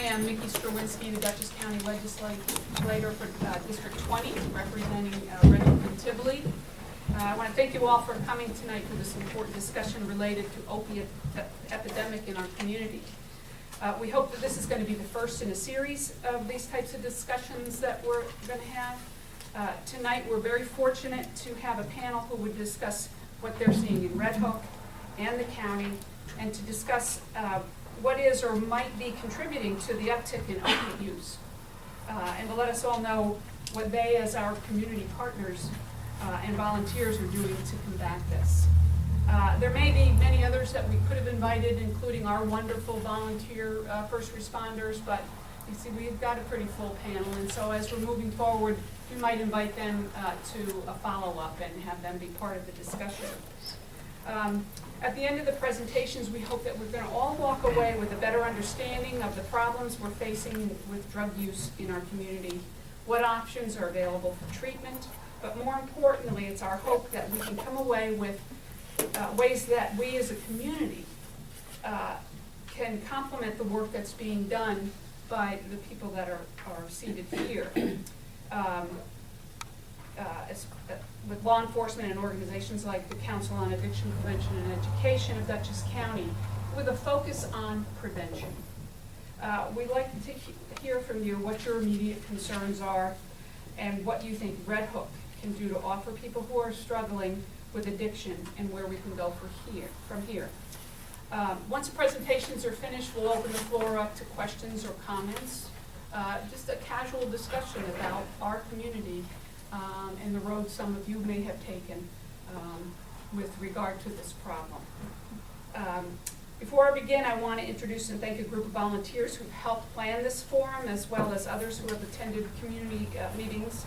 I am Mickey Strawinski, the Dutchess County Legislator for District 20, representing Red Hook and Tivoli. I want to thank you all for coming tonight for this important discussion related to opiate epidemic in our community. We hope that this is going to be the first in a series of these types of discussions that we're going to have. Tonight we're very fortunate to have a panel who would discuss what they're seeing in Red Hook and the county, and to discuss what is or might be contributing to the uptick in opiate use, and to let us all know what they, as our community partners and volunteers, are doing to combat this. There may be many others that we could have invited, including our wonderful volunteer first responders, but you see we've got a pretty full panel, and so as we're moving forward, we might invite them to a follow-up and have them be part of the discussion. At the end of the presentations, we hope that we're going to all walk away with a better understanding of the problems we're facing with drug use in our community, what options are available for treatment, but more importantly, it's our hope that we can come away with ways that we as a community can complement the work that's being done by the people that are seated here. With law enforcement and organizations like the Council on Addiction Prevention and Education of Dutchess County, with a focus on prevention. We'd like to hear from you what your immediate concerns are and what you think Red Hook can do to offer people who are struggling with addiction and where we can go from here. Once the presentations are finished, we'll open the floor up to questions or comments. Just a casual discussion about our community and the road some of you may have taken with regard to this problem. Before I begin, I want to introduce and thank a group of volunteers who've helped plan this forum, as well as others who have attended community meetings.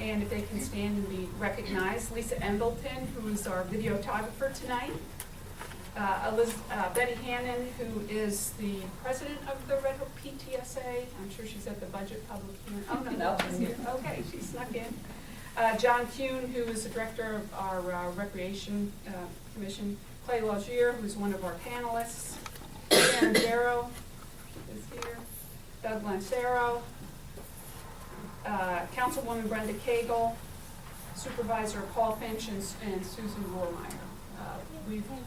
And if they can stand and be recognized, Lisa Embleton, who is our videographer tonight. Betty Hannon, who is the president of the Red Hook PTSA. I'm sure she's at the budget public hearing. Oh, no, she's here. Okay, she snuck in. John Kuhn, who is the director of our Recreation Commission. Clay Lagier, who's one of our panelists. Sharon Darrow is here. Doug Lancero. Councilwoman Brenda Cagle. Supervisor Paul Finch and Susan Rohrmeyer.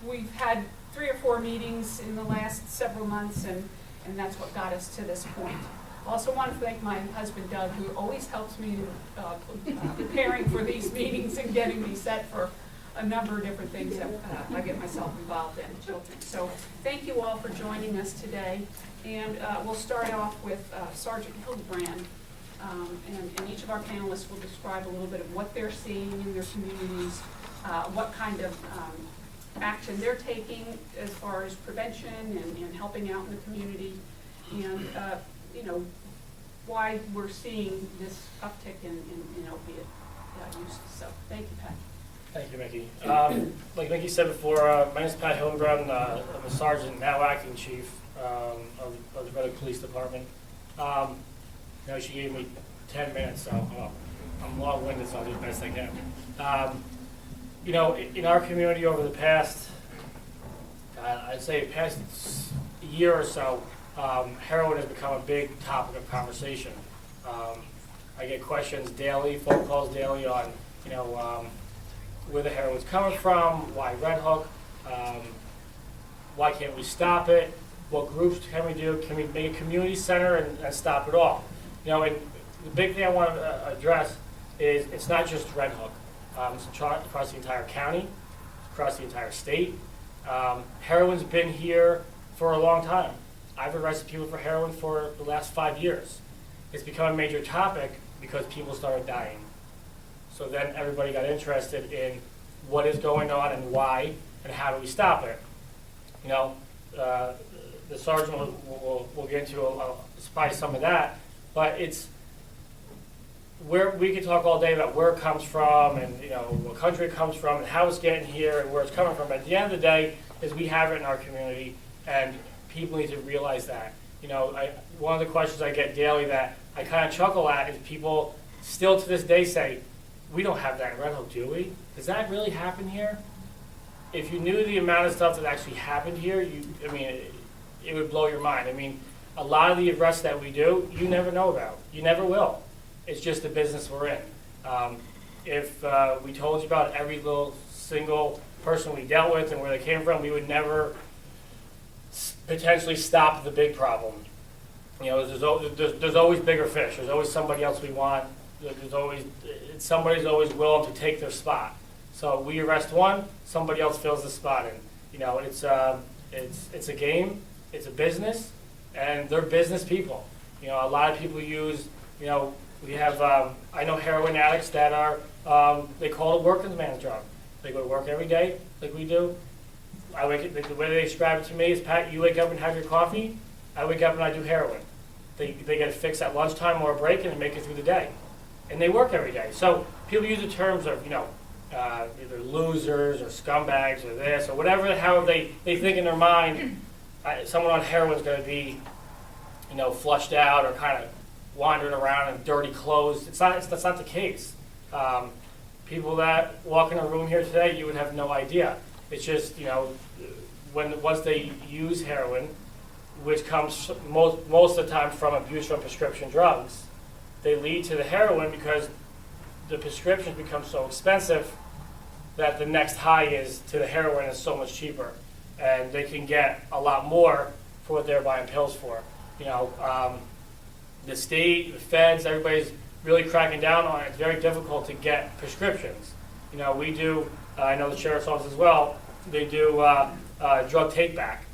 We've had 3 or 4 meetings in the last several months, and that's what got us to this point. I also want to thank my husband, Doug, who always helps me preparing for these meetings and getting me set for a number of different things that I get myself involved in, children. So thank you all for joining us today. And we'll start off with Sergeant Hildebrand. And each of our panelists will describe a little bit of what they're seeing in their communities, what kind of action they're taking as far as prevention and helping out in the community, and why we're seeing this uptick in opiate use. So thank you, Pat. Thank you, Mickey. Like Mickey said before, my name is Pat Hildebrand. I'm a sergeant, now acting chief of the Red Hook Police Department. She gave me 10 minutes, so I'm long-winded, so I'll do the best I can. In our community over the past, I'd say past year or so, heroin has become a big topic of conversation. I get questions daily, phone calls daily on, where the heroin's coming from, why Red Hook, why can't we stop it, what groups can we do, can we make a community center and stop it all? And the big thing I want to address is it's not just Red Hook. It's across the entire county, across the entire state. Heroin's been here for a long time. I've arrested people for heroin for the last 5 years. It's become a major topic because people started dying. So then everybody got interested in what is going on and why and how do we stop it. The sergeant will get into probably some of that, but it's where we could talk all day about where it comes from and what country it comes from and how it's getting here and where it's coming from. But at the end of the day, is we have it in our community, and people need to realize that. One of the questions I get daily that I kind of chuckle at is people still to this day say, "We don't have that in Red Hook, do we? Does that really happen here?" If you knew the amount of stuff that actually happened here, it would blow your mind. a lot of the arrests that we do, you never know about. You never will. It's just the business we're in. If we told you about every little single person we dealt with and where they came from, we would never potentially stop the big problem. You know, there's always bigger fish. There's always somebody else we want. Somebody's always willing to take their spot. So we arrest one, somebody else fills the spot in. You know, it's a game, it's a business, and they're business people. You know, a lot of people use, you know, we have, I know heroin addicts that are, they call it working man's job. They go to work every day, like we do. The way they describe it to me is, Pat, you wake up and have your coffee, I wake up and I do heroin. They get it fixed at lunchtime or a break and they make it through the day. And they work every day. So people use the terms of, you know, either losers or scumbags or this or whatever, how they think in their mind, someone on heroin is going to be, you know, flushed out or kind of wandering around in dirty clothes. That's not the case. People that walk in a room here today, you would have no idea. It's just, you know, once they use heroin, which comes most of the time from abuse from prescription drugs, they lead to the heroin because the prescriptions become so expensive that the next high is to the heroin is so much cheaper, and they can get a lot more for what they're buying pills for. You know, the state, the feds, everybody's really cracking down on it. It's very difficult to get prescriptions. You know, we do. I know the sheriff's office as well. They do drug take back.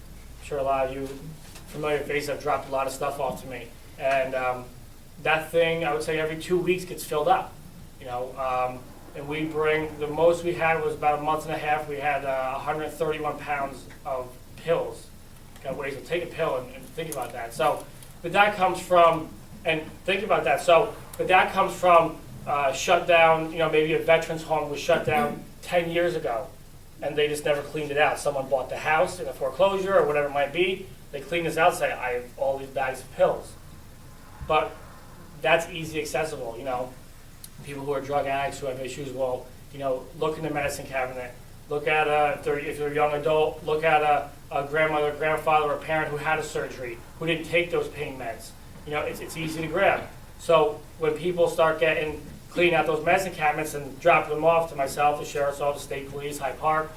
I'm sure a lot of you familiar faces have dropped a lot of stuff off to me, and that thing, I would say, every 2 weeks gets filled up. You know, and we bring, the most we had was about a month and a half. We had 131 pounds of pills. Got ways to take a pill and think about that. So, but that comes from, and think about that. So, but that comes from shut down. You know, maybe a veterans home was shut down 10 years ago, and they just never cleaned it out. Someone bought the house in a foreclosure or whatever it might be. They clean this out, say, I have all these bags of pills. But that's easy accessible, you know. People who are drug addicts who have issues will, you know, look in the medicine cabinet. Look at, if they're a young adult, look at a grandmother, grandfather, or a parent who had a surgery, who didn't take those pain meds. You know, it's easy to grab. So when people start cleaning out those medicine cabinets and dropping them off to myself, the sheriff's office, state police, Hyde Park,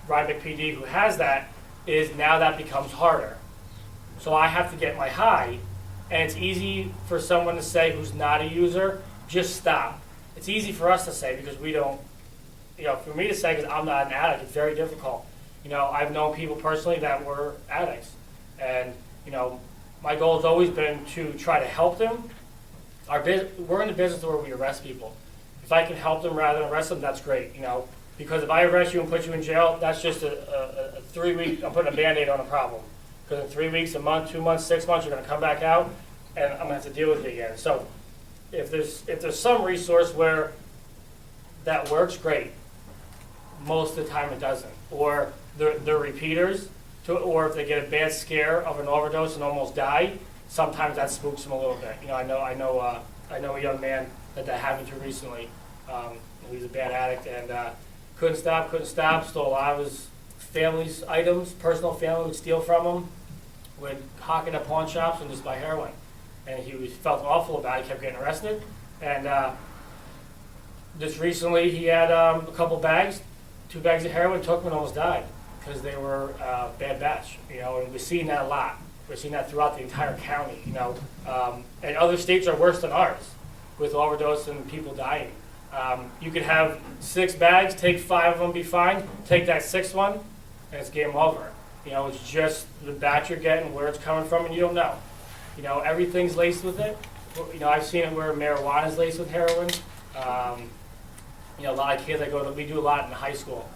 Rhinebeck PD, who has that, is now that becomes harder. So I have to get my high, and it's easy for someone to say who's not a user, just stop. It's easy for us to say because we don't, you know, for me to say because I'm not an addict, it's very difficult. You know, I've known people personally that were addicts, and, you know, my goal has always been to try to help them. We're in the business where we arrest people. If I can help them rather than arrest them, that's great, you know, because if I arrest you and put you in jail, that's just a 3-week, I'm putting a Band-Aid on a problem. Because in 3 weeks, a month, 2 months, 6 months, you're going to come back out, and I'm going to have to deal with it again. So if there's some resource where that works, great. Most of the time it doesn't. Or they're repeaters, or if they get a bad scare of an overdose and almost die, sometimes that spooks them a little bit. You know, I know a young man that happened to recently. He was a bad addict and couldn't stop, stole a lot of his family's items, personal family would steal from him, would hawk into pawn shops and just buy heroin. And he felt awful about it, he kept getting arrested. And just recently he had a couple bags, 2 bags of heroin, took them and almost died because they were bad batch. You know, and we're seeing that a lot. We're seeing that throughout the entire county, you know. And other states are worse than ours with overdose and people dying. You could have 6 bags, take 5 of them, be fine. Take that 6th one, and it's game over. You know, it's just the batch you're getting, where it's coming from, and you don't know. You know, everything's laced with it. You know, I've seen it where marijuana is laced with heroin. You know, a lot of kids we do a lot in high school.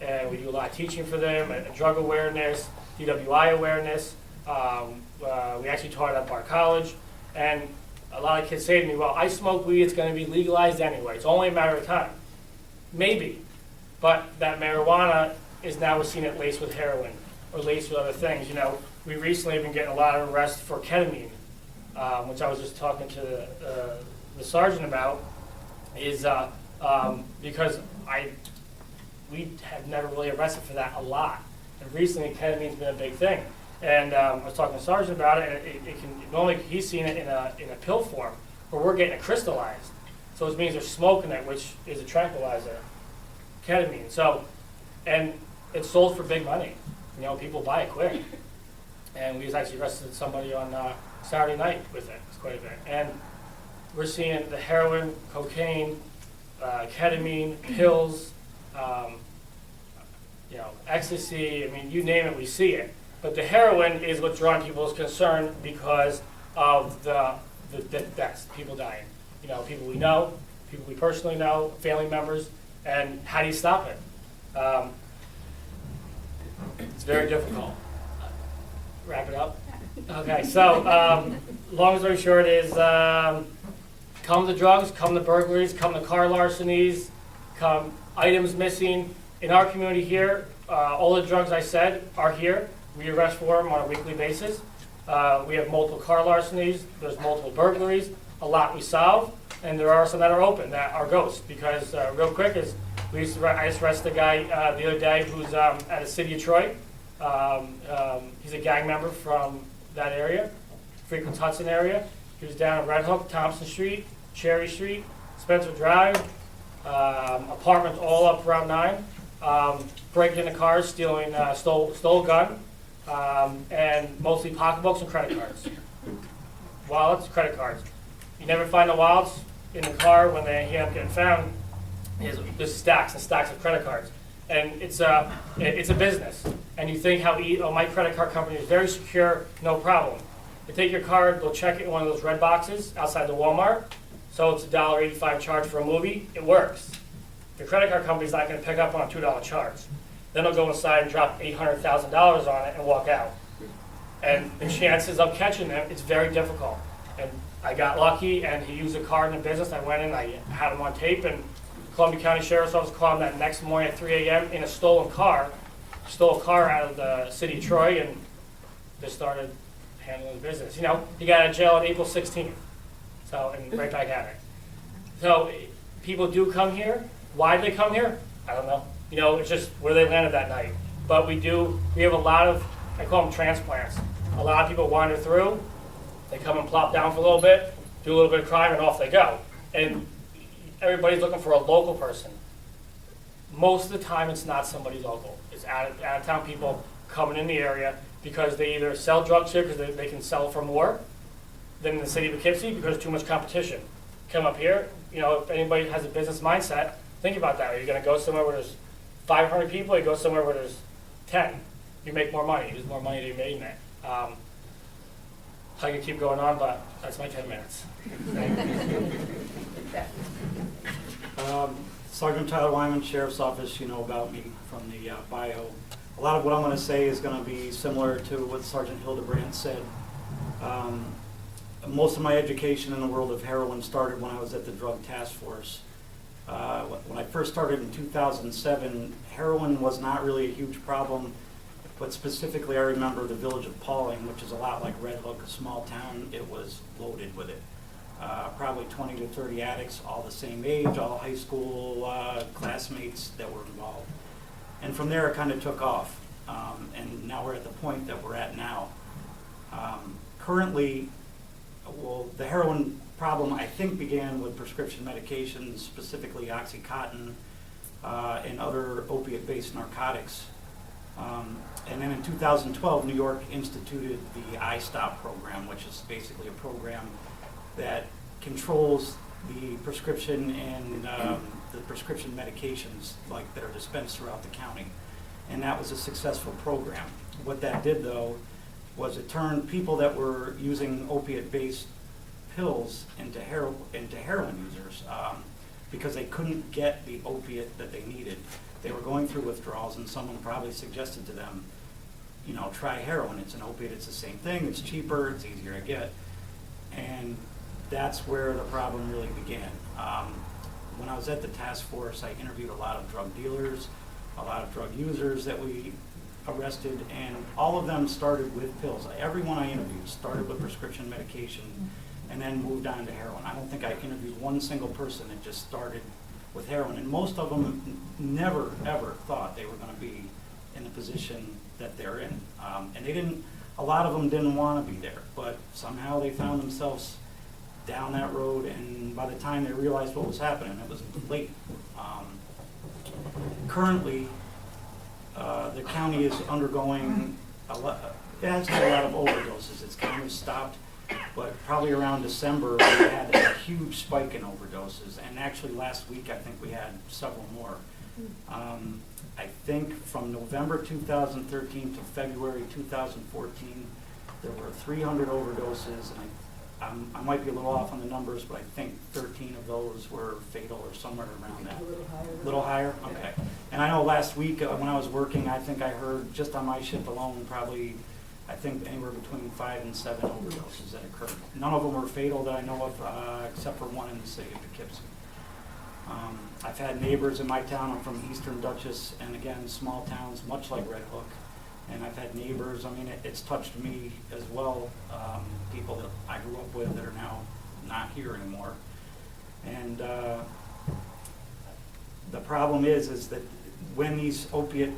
And we do a lot of teaching for them, and drug awareness, DWI awareness. We actually taught it at Bard College. And a lot of kids say to me, well, I smoke weed, it's going to be legalized anyway. It's only a matter of time. Maybe. But that marijuana is now we're seeing it laced with heroin or laced with other things. You know, we recently have been getting a lot of arrests for ketamine, which I was just talking to the sergeant about, is because we have never really arrested for that a lot. And recently ketamine's been a big thing. And I was talking to Sergeant about it, and it can, normally he's seen it in a pill form, but we're getting it crystallized. So it means there's smoke in it, which is a tranquilizer, ketamine. So, and it's sold for big money. You know, people buy it quick. And we just actually arrested somebody on Saturday night with it. It's quite a bit. And we're seeing the heroin, cocaine, ketamine, pills, you know, ecstasy. I mean, you name it, we see it. But the heroin is what's drawing people's concern because of the deaths, people dying. You know, people we know, people we personally know, family members, and how do you stop it? It's very difficult. Wrap it up? Okay, so long story short is come the drugs, come the burglaries, come the car larcenies, come items missing. In our community here, all the drugs I said are here. We arrest for them on a weekly basis. We have multiple car larcenies, there's multiple burglaries, a lot we solve, and there are some that are open, that are ghosts. Because real quick is, I just arrested a guy the other day who's at the city of Troy. He's a gang member from that area, frequents Hudson area. He was down at Red Hook, Thompson Street, Cherry Street, Spencer Drive, apartments all up around 9. Breaking into cars, stealing, stole a gun, and mostly pocketbooks and credit cards. Wallets, credit cards. You never find the wallets in the car when they end up getting found. There's stacks and stacks of credit cards. And it's a business. And you think oh, my credit card company is very secure, no problem. You take your card, they'll check it in one of those red boxes outside the Walmart. So it's a $1.85 charge for a movie. It works. Your credit card company's not going to pick up on a $2 charge. Then they'll go inside and drop $800,000 on it and walk out. And the chances of catching them, it's very difficult. And I got lucky, and he used a card in the business. I went in, I had him on tape, and Columbia County Sheriff's Office called him that next morning at 3 a.m. in a stolen car. Stole a car out of the city of Troy, and just started handling the business. You know, he got out of jail on April 16th. So, and right back at it. So, people do come here. Why do they come here? I don't know. You know, it's just where they landed that night. But we have a lot of, I call them transplants. A lot of people wander through, they come and plop down for a little bit, do a little bit of crime, and off they go. And everybody's looking for a local person. Most of the time, it's not somebody local. It's out-of-town people coming in the area because they either sell drugs here because they can sell for more than in the city of Poughkeepsie because there's too much competition. Come up here, you know, if anybody has a business mindset, think about that. Are you going to go somewhere where there's 500 people, or you go somewhere where there's 10? You make more money. There's more money to be made in that. I can keep going on, but that's my 10 minutes. Sergeant Tyler Wyman, Sheriff's Office. You know about me from the bio. A lot of what I'm going to say is going to be similar to what Sergeant Hildebrandt said. Most of my education in the world of heroin started when I was at the Drug Task Force. When I first started in 2007, heroin was not really a huge problem, but specifically I remember the village of Pauling, which is a lot like Red Hook, a small town. It was loaded with it. Probably 20 to 30 addicts, all the same age, all high school classmates that were involved. And from there it kind of took off. And now we're at the point that we're at now. Currently, well, the heroin problem, I think, began with prescription medications, specifically OxyContin and other opiate-based narcotics. And then in 2012, New York instituted the iStop program, which is basically a program that controls the prescription and the prescription medications that are dispensed throughout the county. And that was a successful program. What that did, though, was it turned people that were using opiate-based pills into heroin users because they couldn't get the opiate that they needed. They were going through withdrawals, and someone probably suggested to them, you know, try heroin. It's an opiate, it's the same thing, it's cheaper, it's easier to get. And that's where the problem really began. When I was at the task force, I interviewed a lot of drug dealers, a lot of drug users that we arrested, and all of them started with pills. Everyone I interviewed started with prescription medication and then moved on to heroin. I don't think I interviewed one single person that just started with heroin, and most of them never ever thought they were going to be in the position that they're in. And they didn't a lot of them didn't want to be there, but somehow they found themselves down that road, and by the time they realized what was happening, it was late. Currently, the county is undergoing it has had a lot of overdoses. It's kind of stopped, but probably around December, we had a huge spike in overdoses, and actually last week, I think we had several more. I think from November 2013 to February 2014, there were 300 overdoses, and I might be a little off on the numbers, but I think 13 of those were fatal or somewhere around that. A little higher. A little higher? Okay. And I know last week when I was working, I think I heard just on my shift alone, probably, I think anywhere between 5 and 7 overdoses that occurred. None of them were fatal that I know of, except for one in the city of Poughkeepsie. I've had neighbors in my town. I'm from Eastern Dutchess, and again, small towns, much like Red Hook. And I've had neighbors, I mean, it's touched me as well, people that I grew up with that are now not here anymore. And the problem is that when these opiate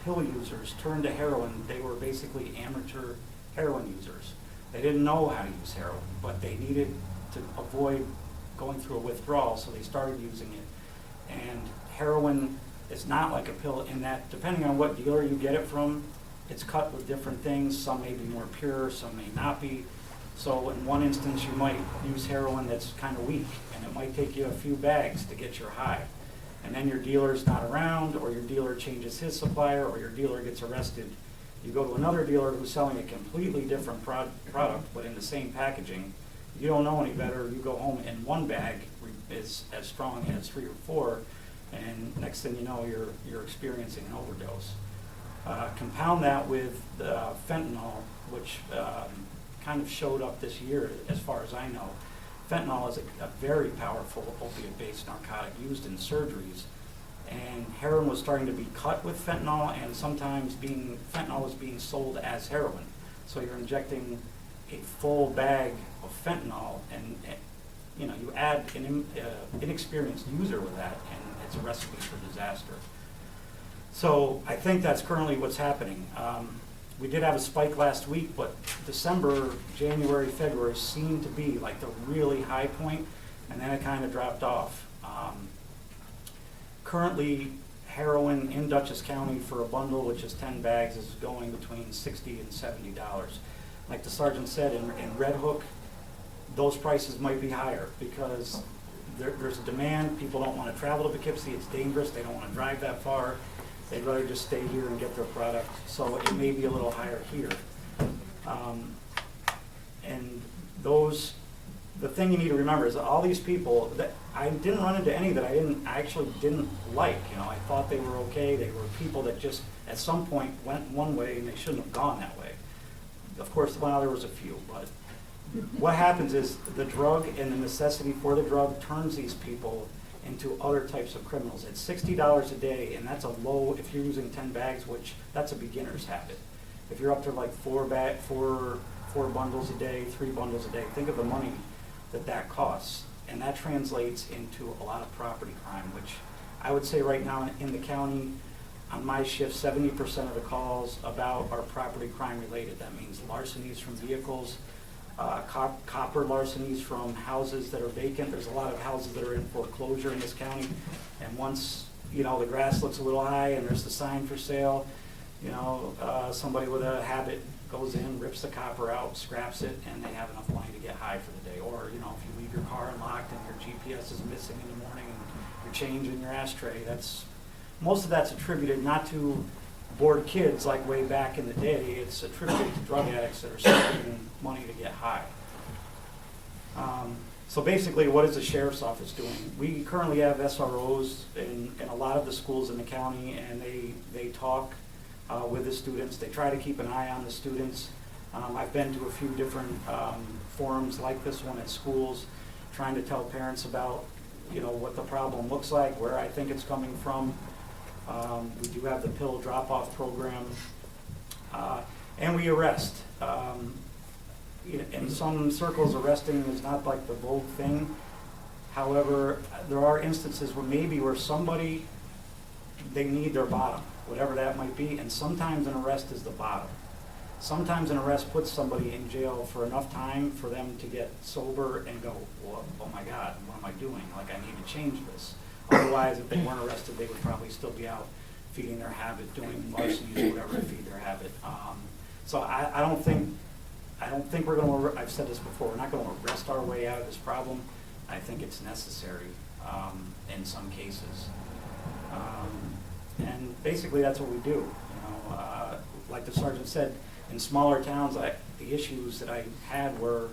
pill users turned to heroin, they were basically amateur heroin users. They didn't know how to use heroin, but they needed to avoid going through a withdrawal, so they started using it. And heroin is not like a pill in that, depending on what dealer you get it from, it's cut with different things. Some may be more pure, some may not be. So in one instance, you might use heroin that's kind of weak, and it might take you a few bags to get your high. And then your dealer's not around, or your dealer changes his supplier, or your dealer gets arrested. You go to another dealer who's selling a completely different product, but in the same packaging. You don't know any better. You go home, and one bag is as strong as 3 or 4, and next thing you know, you're experiencing an overdose. Compound that with fentanyl, which kind of showed up this year, as far as I know. Fentanyl is a very powerful opiate-based narcotic used in surgeries, and heroin was starting to be cut with fentanyl, and sometimes fentanyl was being sold as heroin. So you're injecting a full bag of fentanyl, and you know, you add an inexperienced user with that, and it's a recipe for disaster. So I think that's currently what's happening. We did have a spike last week, but December, January, February seemed to be like the really high point, and then it kind of dropped off. Currently, heroin in Dutchess County for a bundle, which is 10 bags, is going between $60 and $70. Like the sergeant said, in Red Hook, those prices might be higher because there's a demand. People don't want to travel to Poughkeepsie. It's dangerous. They don't want to drive that far. They'd rather just stay here and get their product. So it may be a little higher here. And the thing you need to remember is that all these people, that I didn't run into any that I actually didn't like. You know, I thought they were okay. They were people that just at some point went one way and they shouldn't have gone that way. Of course, well, there was a few, but what happens is the drug and the necessity for the drug turns these people into other types of criminals. It's $60 a day, and that's a low, if you're using 10 bags, which that's a beginner's habit. If you're up to like four bundles a day, 3 bundles a day, think of the money that costs. And that translates into a lot of property crime, which I would say right now in the county, on my shift, 70% of the calls about are property crime related. That means larcenies from vehicles, copper larcenies from houses that are vacant. There's a lot of houses that are in foreclosure in this county, and once, you know, the grass looks a little high and there's the sign for sale, you know, somebody with a habit goes in, rips the copper out, scraps it, and they have enough money to get high for the day. Or, you know, if you leave your car unlocked and your GPS is missing in the morning and your change in your ashtray, most of that's attributed not to bored kids like way back in the day. It's attributed to drug addicts that are spending money to get high. So basically, what is the sheriff's office doing? We currently have SROs in a lot of the schools in the county, and they talk with the students. They try to keep an eye on the students. I've been to a few different forums like this one at schools, trying to tell parents about, you know, what the problem looks like, where I think it's coming from. We do have the pill drop-off program, and we arrest. In some circles, arresting is not like the vogue thing. However, there are instances where somebody, they need their bottom, whatever that might be, and sometimes an arrest is the bottom. sometimes an arrest puts somebody in jail for enough time for them to get sober and go, well, oh my God, what am I doing? Like, I need to change this. Otherwise, if they weren't arrested, they would probably still be out feeding their habit, doing larcenies or whatever to feed their habit. So I don't think we're gonna, I've said this before, we're not gonna arrest our way out of this problem. I think it's necessary, in some cases. And basically that's what we do, you know. Like the sergeant said, in smaller towns, the issues that I had were,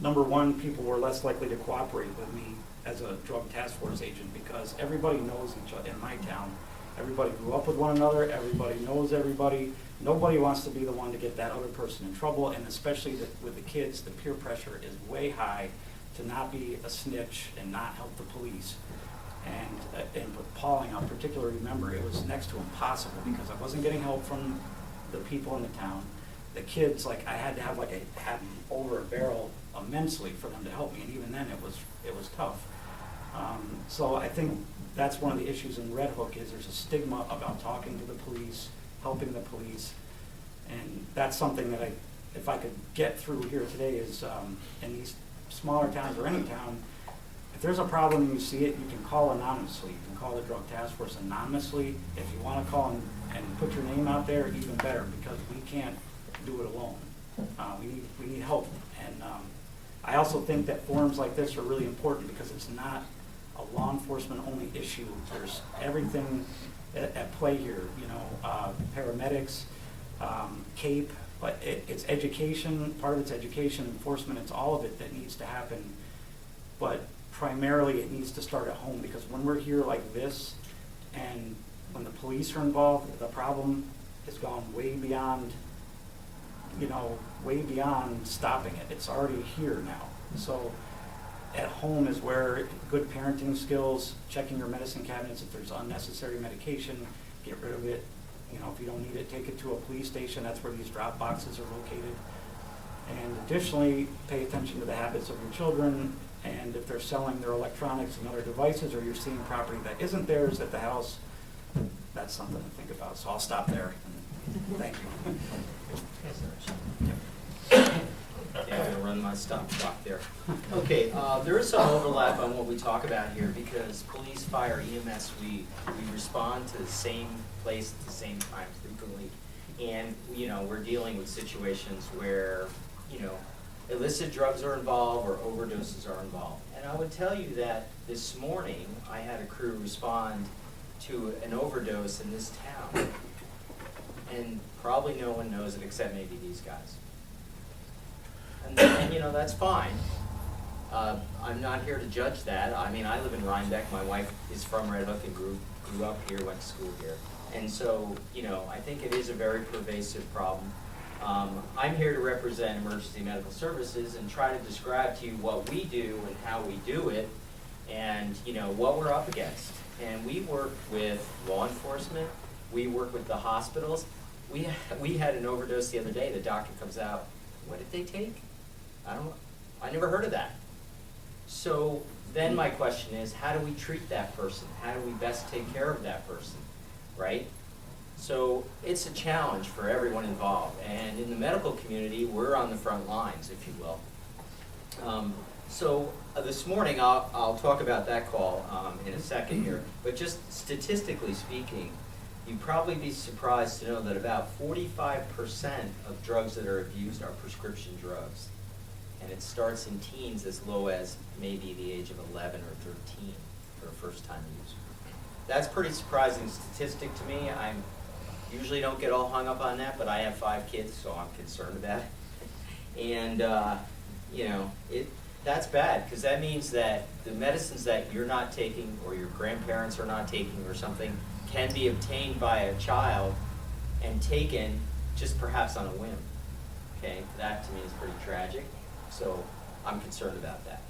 number one, people were less likely to cooperate with me as a drug task force agent because everybody knows each other in my town. Everybody grew up with one another, everybody knows everybody. Nobody wants to be the one to get that other person in trouble, and especially with the kids, the peer pressure is way high to not be a snitch and not help the police. And with Pauling, I'll particularly remember, it was next to impossible because I wasn't getting help from the people in the town. The kids, like, I had to have had over a barrel immensely for them to help me, and even then it was tough. So I think that's one of the issues in Red Hook is there's a stigma about talking to the police, helping the police, and that's something that if I could get through here today is in these smaller towns or any town, if there's a problem and you see it, you can call anonymously. You can call the drug task force anonymously. If you want to call and put your name out there, even better, because we can't do it alone. We need help. And I also think that forums like this are really important because it's not a law enforcement only issue. There's everything at play here, you know, paramedics, CAPE, but it's education, part of it's education, enforcement, it's all of it that needs to happen. But primarily it needs to start at home because when we're here like this and when the police are involved, the problem has gone way beyond, you know, way beyond stopping it. It's already here now. So at home is where good parenting skills, checking your medicine cabinets, if there's unnecessary medication, get rid of it. You know, if you don't need it, take it to a police station. That's where these drop boxes are located. And additionally, pay attention to the habits of your children. And if they're selling their electronics and other devices, or you're seeing property that isn't theirs at the house, that's something to think about. So I'll stop there. Thank you. Yeah, I'm gonna run my stop clock there. Okay, there is some overlap on what we talk about here because police, fire, EMS, we respond to the same place at the same time frequently. And, you know, we're dealing with situations where, you know, illicit drugs are involved or overdoses are involved. And I would tell you that this morning I had a crew respond to an overdose in this town. And probably no one knows it except maybe these guys. And you know, that's fine. I'm not here to judge that. I mean, I live in Rhinebeck. My wife is from Red Hook and grew up here, went to school here. And so, you know, I think it is a very pervasive problem. I'm here to represent Emergency Medical Services and try to describe to you what we do and how we do it and, you know, what we're up against. And we work with law enforcement. We work with the hospitals. We had an overdose the other day. The doctor comes out, what did they take? I never heard of that. So then my question is, how do we treat that person? How do we best take care of that person, right? So it's a challenge for everyone involved. And in the medical community, we're on the front lines, if you will. So this morning, I'll talk about that call in a second here. But just statistically speaking, you'd probably be surprised to know that about 45% of drugs that are abused are prescription drugs. And it starts in teens as low as maybe the age of 11 or 13 for a first-time user. That's a pretty surprising statistic to me. I usually don't get all hung up on that, but I have 5 kids, so I'm concerned about it. And, you know, that's bad, because that means that the medicines that you're not taking or your grandparents are not taking or something can be obtained by a child and taken just perhaps on a whim. Okay, that to me is pretty tragic, so I'm concerned about that.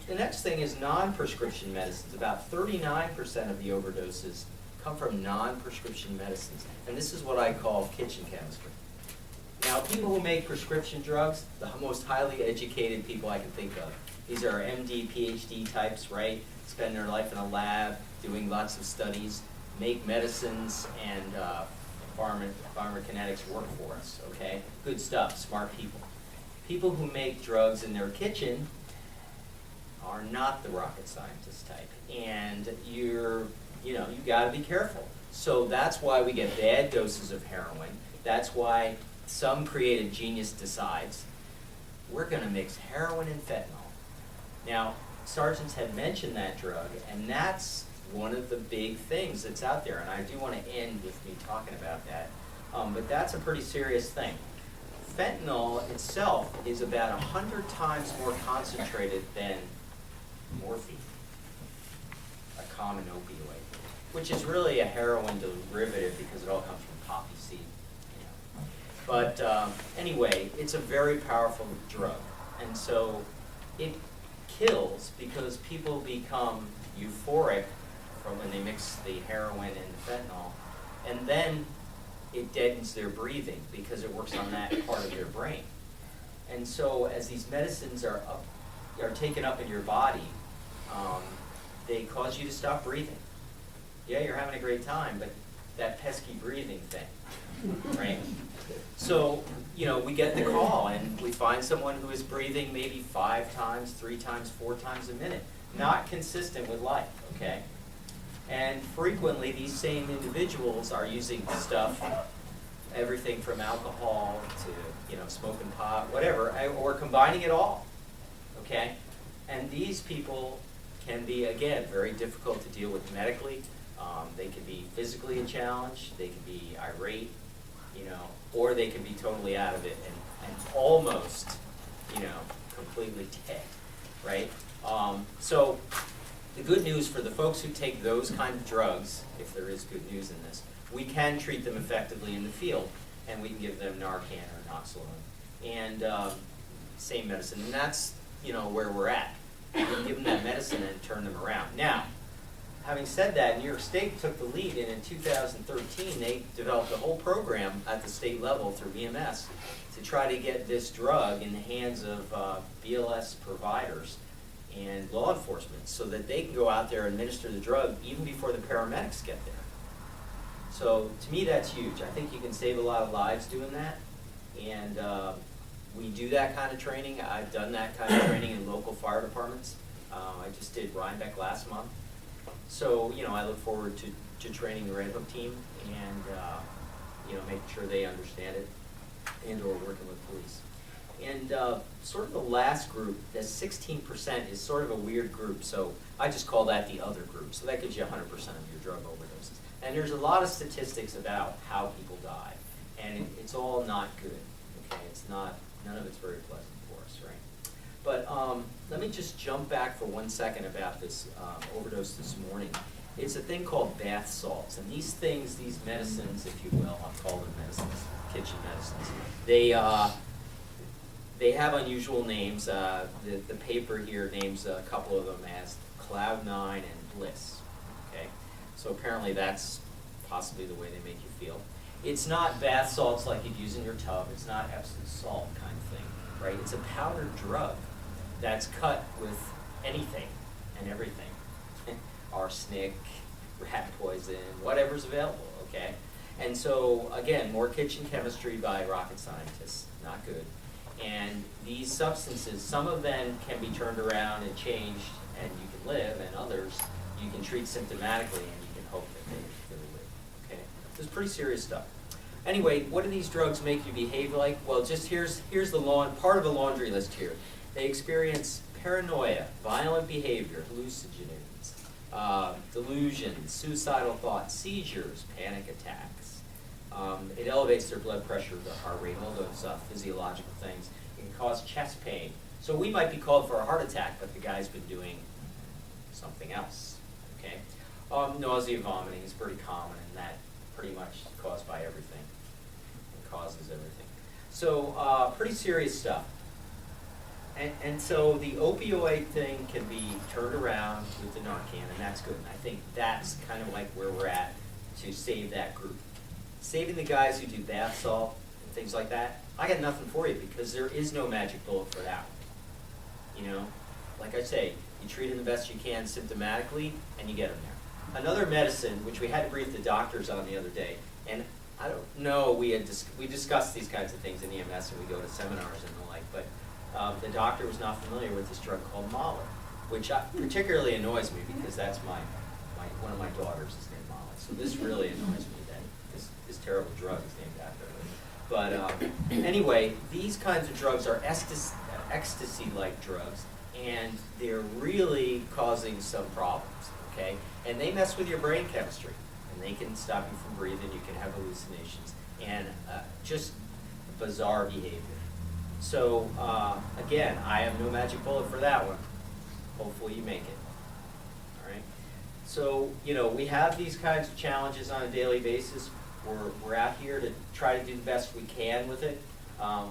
The next thing is non-prescription medicines. About 39% of the overdoses come from non-prescription medicines, and this is what I call kitchen chemistry. Now, people who make prescription drugs, the most highly educated people I can think of. These are MD, PhD types, right? Spend their life in a lab doing lots of studies, make medicines and pharmacokinetics work for us, okay? Good stuff, smart people. People who make drugs in their kitchen are not the rocket scientist type. And you gotta be careful. So that's why we get bad doses of heroin. That's why some creative genius decides, we're gonna mix heroin and fentanyl. Now, sergeants had mentioned that drug, and that's one of the big things that's out there, and I do want to end with me talking about that. But that's a pretty serious thing. Fentanyl itself is about 100 times more concentrated than morphine, a common opioid, which is really a heroin derivative because it all comes from poppy seed. But anyway, it's a very powerful drug, and so it kills because people become euphoric from when they mix the heroin and the fentanyl, and then it deadens their breathing because it works on that part of their brain. And so as these medicines are taken up in your body, they cause you to stop breathing. Yeah, you're having a great time, but that pesky breathing thing, right? So, we get the call and we find someone who is breathing maybe 5 times, 3 times, 4 times a minute. Not consistent with life, okay? And frequently these same individuals are using stuff, everything from alcohol to, smoking pot, whatever, or combining it all, okay? And these people can be, again, very difficult to deal with medically. They can be physically a challenge, they can be irate, or they can be totally out of it and almost, completely dead, right? So the good news for the folks who take those kind of drugs, if there is good news in this, we can treat them effectively in the field, and we can give them Narcan or Naloxone, and same medicine, and that's where we're at. We can give them that medicine and turn them around. Now, having said that, New York State took the lead, and in 2013 they developed a whole program at the state level through EMS to try to get this drug in the hands of BLS providers and law enforcement so that they can go out there and administer the drug even before the paramedics get there. So to me that's huge. I think you can save a lot of lives doing that, and we do that kind of training. I've done that kind of training in local fire departments. I just did Rhinebeck last month. So, I look forward to training the Red Hook team and, making sure they understand it and or working with police. And sort of the last group, that 16% is sort of a weird group, so I just call that the other group. So that gives you 100% of your drug overdoses. And there's a lot of statistics about how people die, and it's all not good, okay? None of it's very pleasant for us, right? But let me just jump back for 1 second about this overdose this morning. It's a thing called bath salts, and these things, these medicines, if you will, I'll call them medicines, kitchen medicines, they have unusual names. The paper here names a couple of them as Cloud9 and Bliss, okay? So apparently that's possibly the way they make you feel. It's not bath salts like you'd use in your tub. It's not Epsom salt kind of thing, right? It's a powdered drug that's cut with anything and everything. Arsenic, rat poison, whatever's available, okay? And so, again, more kitchen chemistry by rocket scientists, not good. And these substances, some of them can be turned around and changed and you can live, and others you can treat symptomatically and you can hope that they live, okay? This is pretty serious stuff. Anyway, what do these drugs make you behave like? Well, just here's the part of a laundry list here. They experience paranoia, violent behavior, hallucinogens, delusions, suicidal thoughts, seizures, panic attacks. It elevates their blood pressure, their heart rate, all those physiological things. It can cause chest pain. So we might be called for a heart attack, but the guy's been doing something else, okay? Nausea, vomiting is pretty common, and that pretty much is caused by everything. It causes everything. So pretty serious stuff. And so the opioid thing can be turned around with the Narcan, and that's good. And I think that's kind of like where we're at to save that group. Saving the guys who do bath salt and things like that, I got nothing for you because there is no magic bullet for that. Like I say, you treat them the best you can symptomatically, and you get them there. Another medicine, which we had to brief the doctors on the other day, and know, we discussed these kinds of things in EMS, and we go to seminars and the like, but the doctor was not familiar with this drug called Molly, which particularly annoys me because that's one of my daughters is named Molly. So this really annoys me that this terrible drug is named after her. But anyway, these kinds of drugs are ecstasy-like drugs, and they're really causing some problems, okay? And they mess with your brain chemistry, and they can stop you from breathing, you can have hallucinations, and just bizarre behavior. So, again, I have no magic bullet for that one. Hopefully you make it, all right? So, you know, we have these kinds of challenges on a daily basis. We're out here to try to do the best we can with it.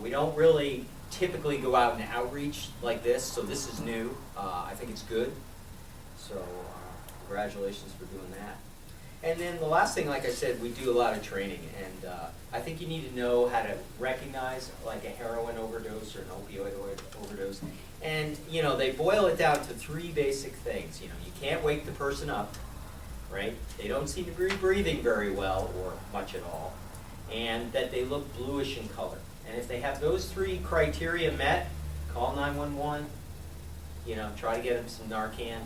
We don't really typically go out and outreach like this, so this is new. I think it's good. So congratulations for doing that. And then the last thing, like I said, we do a lot of training, and I think you need to know how to recognize like a heroin overdose or an opioid overdose. And you know, they boil it down to 3 basic things. You know, you can't wake the person up, right? They don't seem to be breathing very well or much at all, and that they look bluish in color. And if they have those 3 criteria met, call 911, you know, try to get them some Narcan,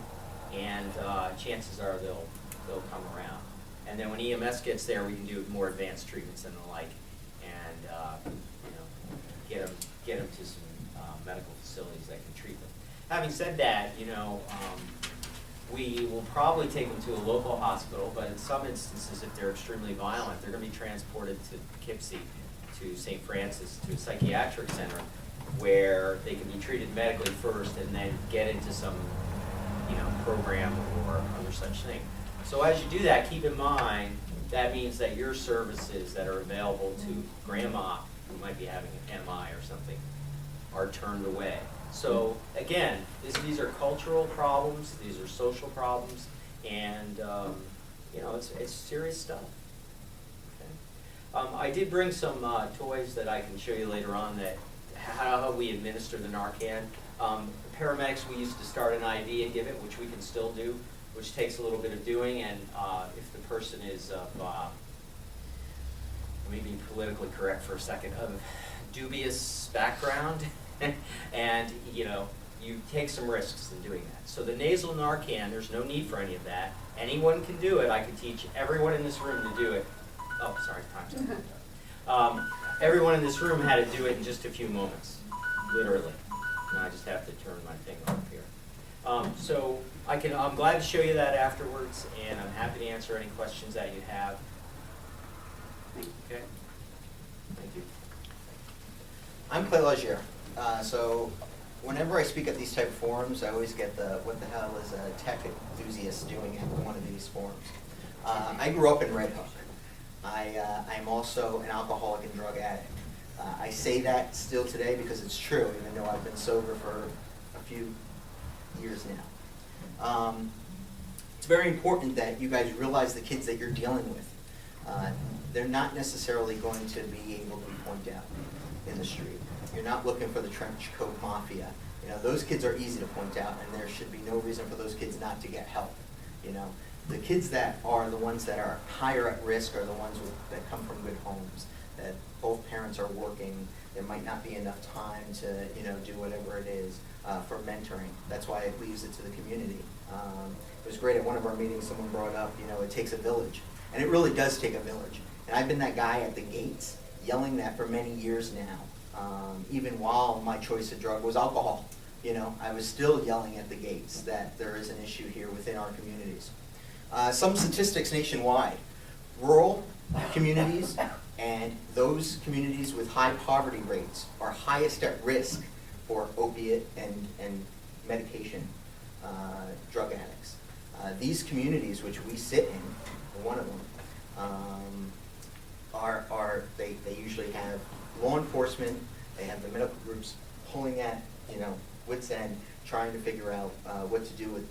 and chances are they'll come around. And then when EMS gets there, we can do more advanced treatments and the like, and you know, get them to some medical facilities that can treat them. Having said that, you know, we will probably take them to a local hospital, but in some instances, if they're extremely violent, they're going to be transported to Poughkeepsie, to St. Francis, to a psychiatric center, where they can be treated medically first and then get into some, you know, program or other such thing. So as you do that, keep in mind that means that your services that are available to grandma who might be having an MI or something are turned away. So again, these are cultural problems, these are social problems, and you know, it's serious stuff. Okay. I did bring some toys that I can show you later on that how we administer the Narcan. Paramedics, we used to start an IV and give it, which we can still do, which takes a little bit of doing, and if the person is of, let me be politically correct for a second, of dubious background, and you know, you take some risks in doing that. So the nasal Narcan, there's no need for any of that. Anyone can do it. I can teach everyone in this room to do it. Oh, sorry, time's up. Everyone in this room had to do it in just a few moments, literally. And I just have to turn my thing off here. So I'm glad to show you that afterwards, and I'm happy to answer any questions that you have. Okay. Thank you. I'm Clay Lagier. So whenever I speak at these type of forums, I always get the, what the hell is a tech enthusiast doing at one of these forums? I grew up in Red Hook. I'm also an alcoholic and drug addict. I say that still today because it's true, even though I've been sober for a few years now. It's very important that you guys realize the kids that you're dealing with. They're not necessarily going to be able to point out in the street. You're not looking for the trench coat mafia. You know, those kids are easy to point out, and there should be no reason for those kids not to get help. You know, the kids that are the ones that are higher at risk are the ones that come from good homes, that both parents are working. There might not be enough time to, you know, do whatever it is for mentoring. That's why it leaves it to the community. It was great at one of our meetings, someone brought up, you know, it takes a village. And it really does take a village. And I've been that guy at the gates yelling that for many years now. Even while my choice of drug was alcohol, you know, I was still yelling at the gates that there is an issue here within our communities. Some statistics nationwide. Rural communities and those communities with high poverty rates are highest at risk for opiate and medication drug addicts. These communities, which we sit in, one of them, they usually have law enforcement, they have the medical groups pulling at, you know, wit's end, trying to figure out what to do with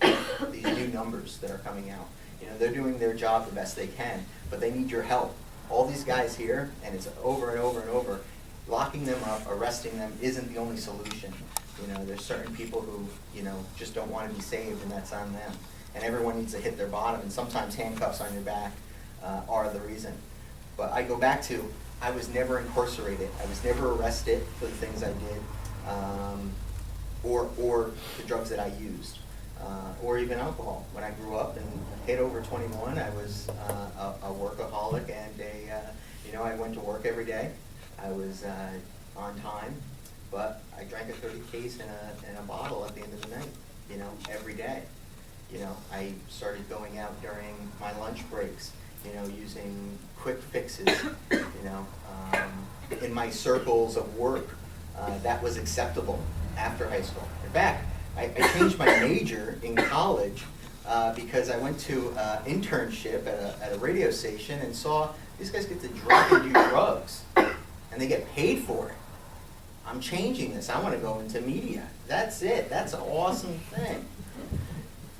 these new numbers that are coming out. You know, they're doing their job the best they can, but they need your help. All these guys here, and it's over and over and over, locking them up, arresting them isn't the only solution. You know, there's certain people who, you know, just don't want to be saved, and that's on them. And everyone needs to hit their bottom, and sometimes handcuffs on your back are the reason. But I go back to, I was never incarcerated. I was never arrested for the things I did, or the drugs that I used, or even alcohol. When I grew up and hit over 21, I was a workaholic and I went to work every day. I was on time, but I drank a 30 case in a bottle at the end of the night, every day. I started going out during my lunch breaks, using quick fixes, in my circles of work. That was acceptable after high school. In fact, I changed my major in college because I went to an internship at a radio station and saw these guys get to drink and do drugs, and they get paid for it. I'm changing this. I want to go into media. That's it. That's an awesome thing.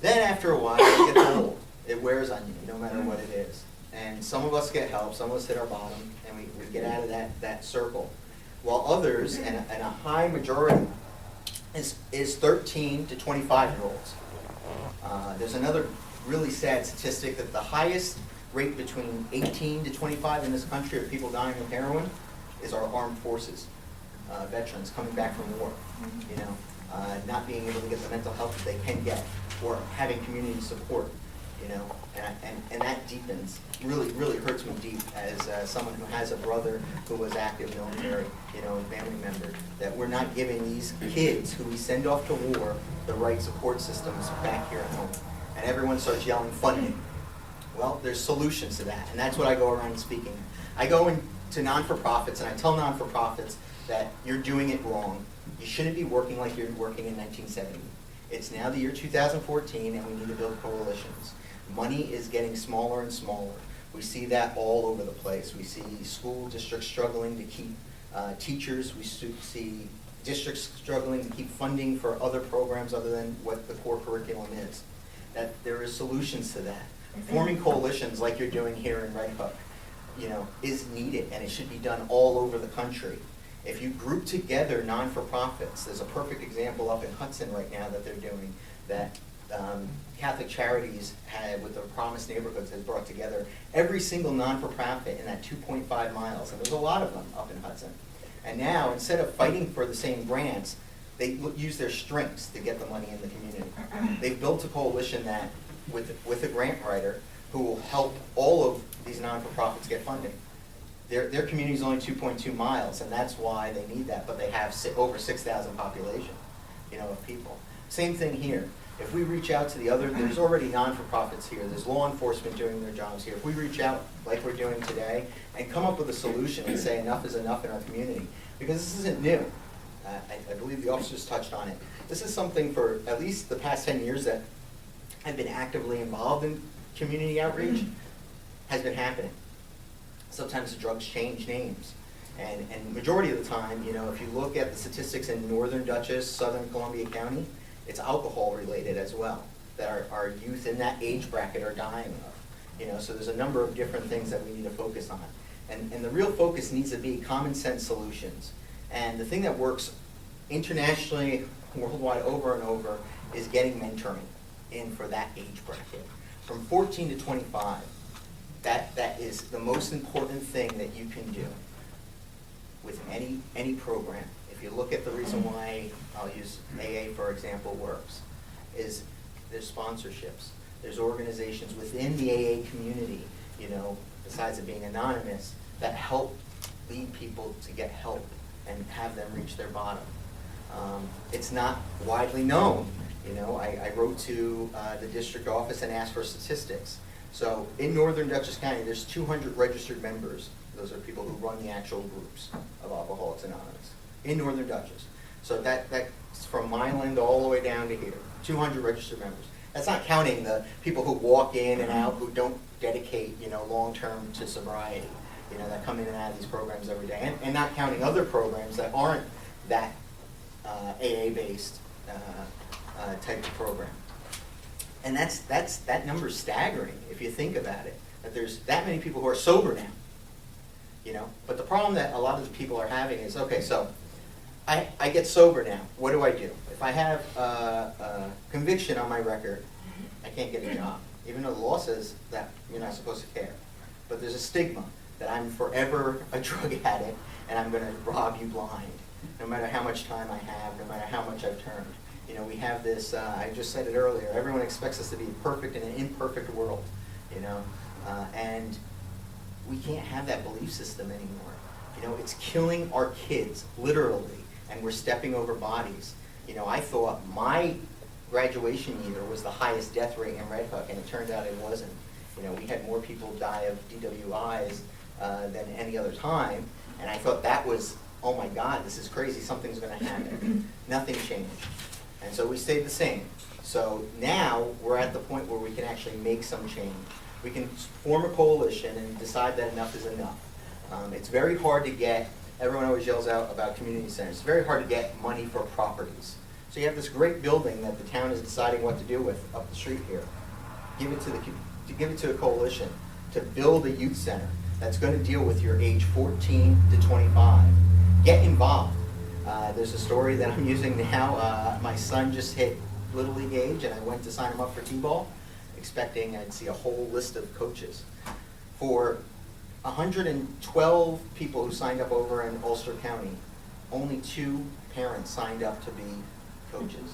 Then after a while, it gets old. It wears on you, no matter what it is. And some of us get help, some of us hit our bottom, and we get out of that circle. While others, and a high majority, is 13 to 25-year-olds. There's another really sad statistic that the highest rate between 18 to 25 in this country of people dying of heroin is our armed forces, veterans coming back from war, not being able to get the mental health that they can get, or having community support, and that deepens, really hurts me deep as someone who has a brother who was active military, and family member, that we're not giving these kids who we send off to war the right support systems back here at home. And everyone starts yelling funding. Well, there's solutions to that, and that's what I go around speaking. I go into non-for-profits and I tell non-for-profits that you're doing it wrong. You shouldn't be working like you're working in 1970. It's now the year 2014 and we need to build coalitions. Money is getting smaller and smaller. We see that all over the place. We see school districts struggling to keep teachers. We see districts struggling to keep funding for other programs other than what the core curriculum is. That there is solutions to that. Forming coalitions like you're doing here in Red Hook, is needed, and it should be done all over the country. If you group together non-for-profits, there's a perfect example up in Hudson right now that they're doing, that Catholic Charities with the Promise Neighborhoods has brought together every single non-for-profit in that 2.5 miles, and there's a lot of them up in Hudson. And now, instead of fighting for the same grants, they use their strengths to get the money in the community. They've built a coalition that, with a grant writer, who will help all of these non-for-profits get funding. Their community is only 2.2 miles, and that's why they need that, but they have over 6,000 population, of people. Same thing here. If we reach out to there's already non-for-profits here, there's law enforcement doing their jobs here. If we reach out like we're doing today and come up with a solution and say enough is enough in our community, because this isn't new. I believe the officers touched on it. This is something for at least the past 10 years that I've been actively involved in community outreach, has been happening. Sometimes the drugs change names. And majority of the time, if you look at the statistics in Northern Dutchess, Southern Columbia County, it's alcohol related as well, that our youth in that age bracket are dying of. So there's a number of different things that we need to focus on. And the real focus needs to be common sense solutions. And the thing that works internationally, worldwide, over and over, is getting mentoring in for that age bracket. From 14 to 25, that is the most important thing that you can do with any program. If you look at the reason why, I'll use AA for example, works, is there's sponsorships. There's organizations within the AA community, besides it being anonymous, that help lead people to get help and have them reach their bottom. It's not widely known. I wrote to the district office and asked for statistics. So in Northern Dutchess County, there's 200 registered members. Those are people who run the actual groups of Alcoholics Anonymous in Northern Dutchess. So that's from Mineland all the way down to here, 200 registered members. That's not counting the people who walk in and out who don't dedicate, long-term to sobriety, that come in and out of these programs every day, and not counting other programs that aren't that AA-based type of program. And that number's staggering if you think about it, that there's that many people who are sober now. But the problem that a lot of the people are having is, okay, so I get sober now. What do I do? If I have a conviction on my record, I can't get a job, even though the law says that you're not supposed to care. But there's a stigma. that I'm forever a drug addict and I'm gonna rob you blind, no matter how much time I have, no matter how much I've turned. You know, we have this, I just said it earlier, everyone expects us to be perfect in an imperfect world, you know, and we can't have that belief system anymore. You know, it's killing our kids, literally, and we're stepping over bodies. You know, I thought my graduation year was the highest death rate in Red Hook, and it turned out it wasn't. You know, we had more people die of DWIs than any other time, and I thought that was, oh my God, this is crazy, something's gonna happen. Nothing changed. And so we stayed the same. So now we're at the point where we can actually make some change. We can form a coalition and decide that enough is enough. It's very hard to get, everyone always yells out about community centers, it's very hard to get money for properties. So you have this great building that the town is deciding what to do with up the street here. Give it to a coalition to build a youth center that's going to deal with your age 14 to 25. Get involved. There's a story that I'm using now. My son just hit Little League age, and I went to sign him up for T-ball, expecting I'd see a whole list of coaches. For 112 people who signed up over in Ulster County, only 2 parents signed up to be coaches.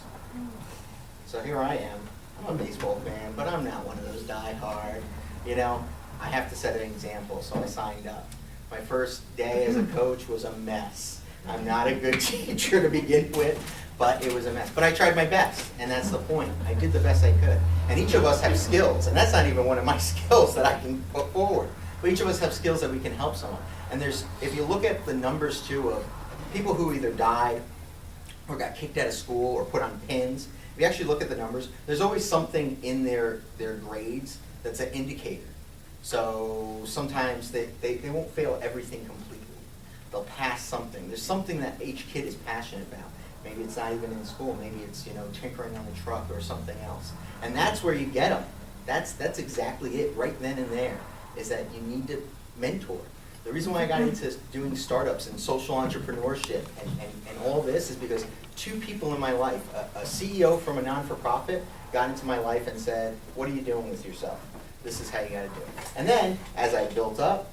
So here I am. I'm a baseball fan, but I'm not one of those die-hard. You know, I have to set an example, so I signed up. My first day as a coach was a mess. I'm not a good teacher to begin with, but it was a mess. But I tried my best, and that's the point. I did the best I could. And each of us have skills, and that's not even one of my skills that I can put forward. But each of us have skills that we can help someone. And there's, if you look at the numbers too of people who either died or got kicked out of school or put on pins, if you actually look at the numbers, there's always something in their grades that's an indicator. So sometimes they won't fail everything completely. They'll pass something. There's something that each kid is passionate about. Maybe it's not even in school. Maybe it's, you know, tinkering on the truck or something else. And that's where you get them. That's exactly it right then and there, is that you need to mentor. The reason why I got into doing startups and social entrepreneurship and all this is because 2 people in my life, a CEO from a non-for-profit got into my life and said, what are you doing with yourself? This is how you gotta do it. And then, as I built up,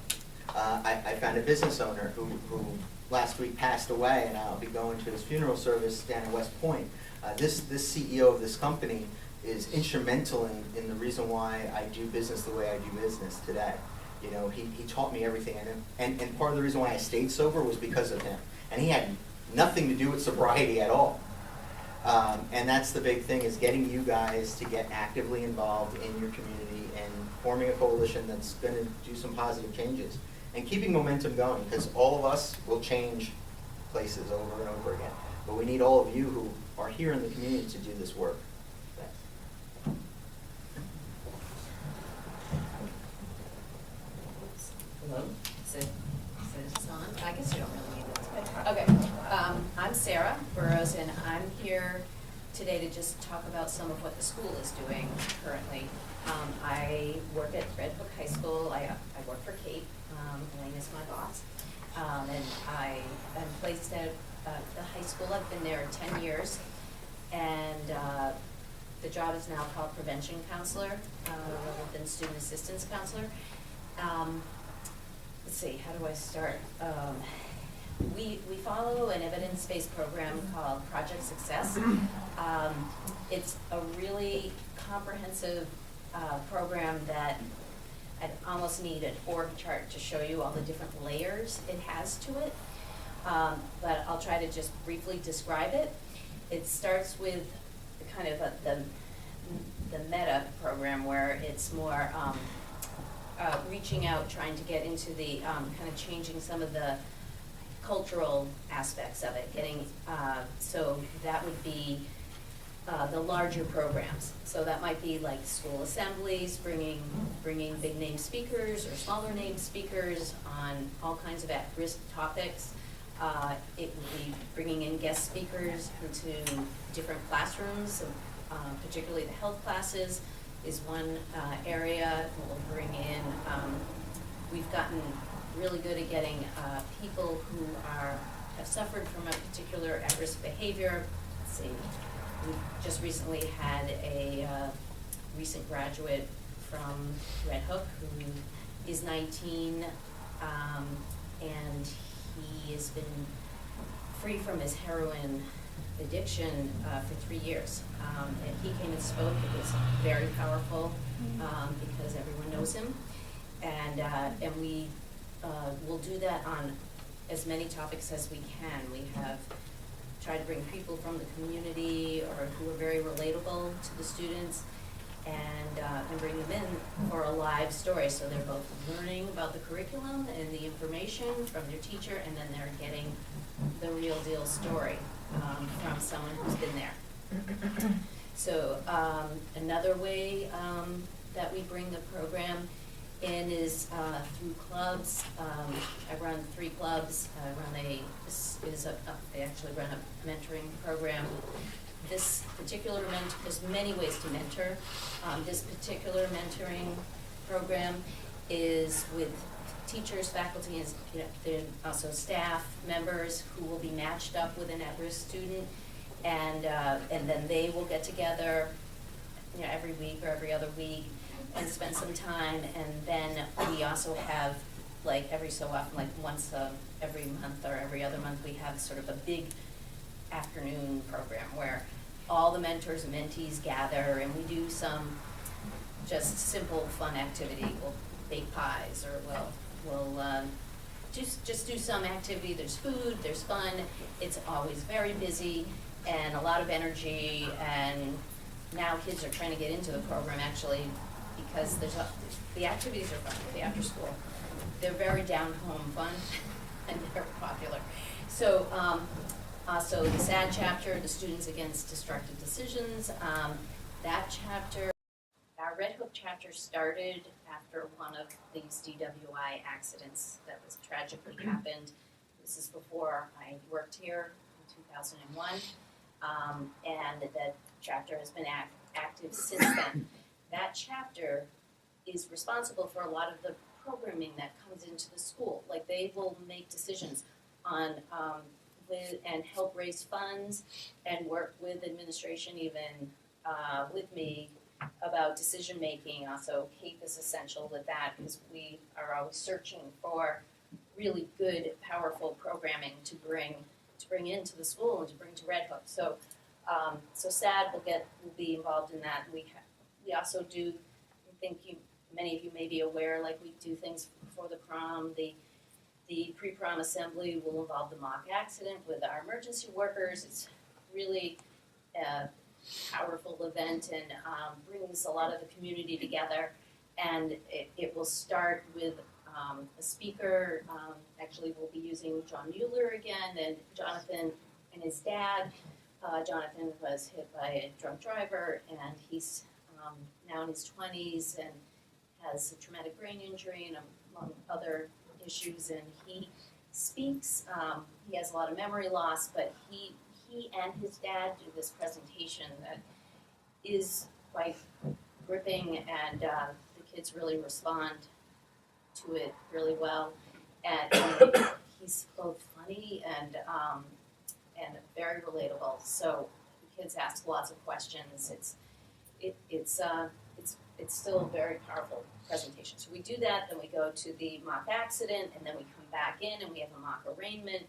I found a business owner who last week passed away, and I'll be going to his funeral service down in West Point. This CEO of this company is instrumental in the reason why I do business the way I do business today. You know, he taught me everything I knew. And part of the reason why I stayed sober was because of him. And he had nothing to do with sobriety at all. And that's the big thing, is getting you guys to get actively involved in your community and forming a coalition that's going to do some positive changes. And keeping momentum going, because all of us will change places over and over again. But we need all of you who are here in the community to do this work. Thanks. Hello? Is it on? I guess you don't really need it. Okay. I'm Sarah Burrows, and I'm here today to just talk about some of what the school is doing currently. I work at Red Hook High School. I work for Kate. Elaine is my boss. And I am placed at the high school. I've been there 10 years. And the job is now called prevention counselor rather than student assistance counselor. Let's see, how do I start? We follow an evidence-based program called Project Success. It's a really comprehensive program that I'd almost need an org chart to show you all the different layers it has to it. But I'll try to just briefly describe it. It starts with kind of the meta program, where it's more reaching out, trying to get into the kind of changing some of the cultural aspects of it, getting, so that would be the larger programs. So that might be like school assemblies, bringing big name speakers or smaller name speakers on all kinds of at-risk topics. It would be bringing in guest speakers into different classrooms, particularly the health classes is one area. We'll bring in, we've gotten really good at getting people who have suffered from a particular at-risk behavior. Let's see, we just recently had a recent graduate from Red Hook who is 19, And he has been free from his heroin addiction for 3 years. And he came and spoke. It was very powerful because everyone knows him. And we will do that on as many topics as we can. We have tried to bring people from the community or who are very relatable to the students and bring them in for a live story. So they're both learning about the curriculum and the information from their teacher, and then they're getting the real deal story from someone who's been there. So another way that we bring the program in is through clubs. I run 3 clubs. I actually run a mentoring program. This particular there's many ways to mentor. This particular mentoring program is with teachers, faculty, and also staff members who will be matched up with an at-risk student, and then they will get together, every week or every other week and spend some time. And then we also have, like every so often, like once every month or every other month, we have sort of a big afternoon program where all the mentors and mentees gather, and we do some just simple fun activity. We'll bake pies, or we'll just do some activity. There's food, there's fun. It's always very busy and a lot of energy, and now kids are trying to get into the program actually because the activities are fun, the after school. They're very down-home fun and they're popular. So so the SAD chapter, the Students Against Destructive Decisions, that chapter, our Red Hook chapter started after one of these DWI accidents that was tragically happened. This is before I worked here in 2001, and that chapter has been active since then. That chapter is responsible for a lot of the programming that comes into the school. Like, they will make decisions on and help raise funds and work with administration, even with me, about decision making. Also, Kate is essential with that because we are always searching for really good, powerful programming to bring into the school and to bring to Red Hook. So SAD will be involved in that. We also do, I think many of you may be aware, like we do things before the prom. The pre-prom assembly will involve the mock accident with our emergency workers. It's really a powerful event and brings a lot of the community together. And it will start with a speaker. Actually, we'll be using John Mueller again, and Jonathan and his dad. Jonathan was hit by a drunk driver, and he's now in his 20s and has a traumatic brain injury and among other issues. And he speaks. He has a lot of memory loss, but he and his dad do this presentation that is quite gripping, and the kids really respond to it really well. And he's both funny and very relatable. So the kids ask lots of questions. It's still a very powerful presentation. So we do that, then we go to the mock accident, and then we come back in and we have a mock arraignment,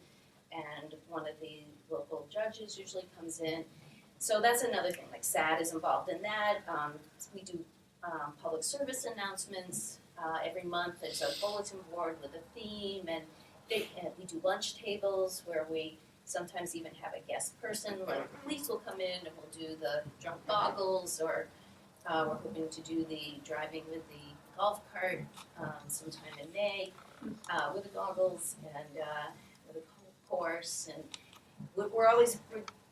and one of the local judges usually comes in. So that's another thing, like SAD is involved in that. We do public service announcements every month. There's a bulletin board with a theme, and we do lunch tables where we sometimes even have a guest person, like the police will come in and we'll do the drunk goggles, or we're hoping to do the driving with the golf cart sometime in May with the goggles and with a course. And we're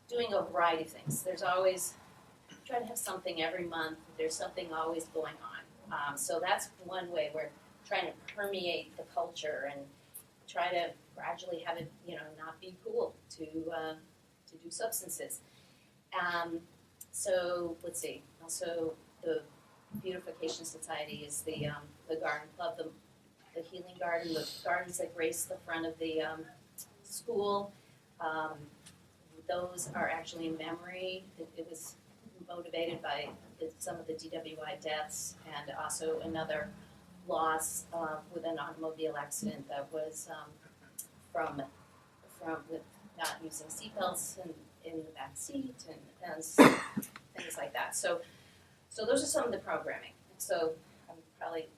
doing a variety of things. There's always, trying to have something every month. There's something always going on. So that's one way we're trying to permeate the culture and try to gradually have it, not be cool to do substances. So let's see. Also, the Beautification Society is the garden club, the healing garden, the gardens that grace the front of the school. Those are actually in memory. It was motivated by some of the DWI deaths, and also another loss with an automobile accident that was from with not using seatbelts in the back seat and things like that. So those are some of the programming. So I'm probably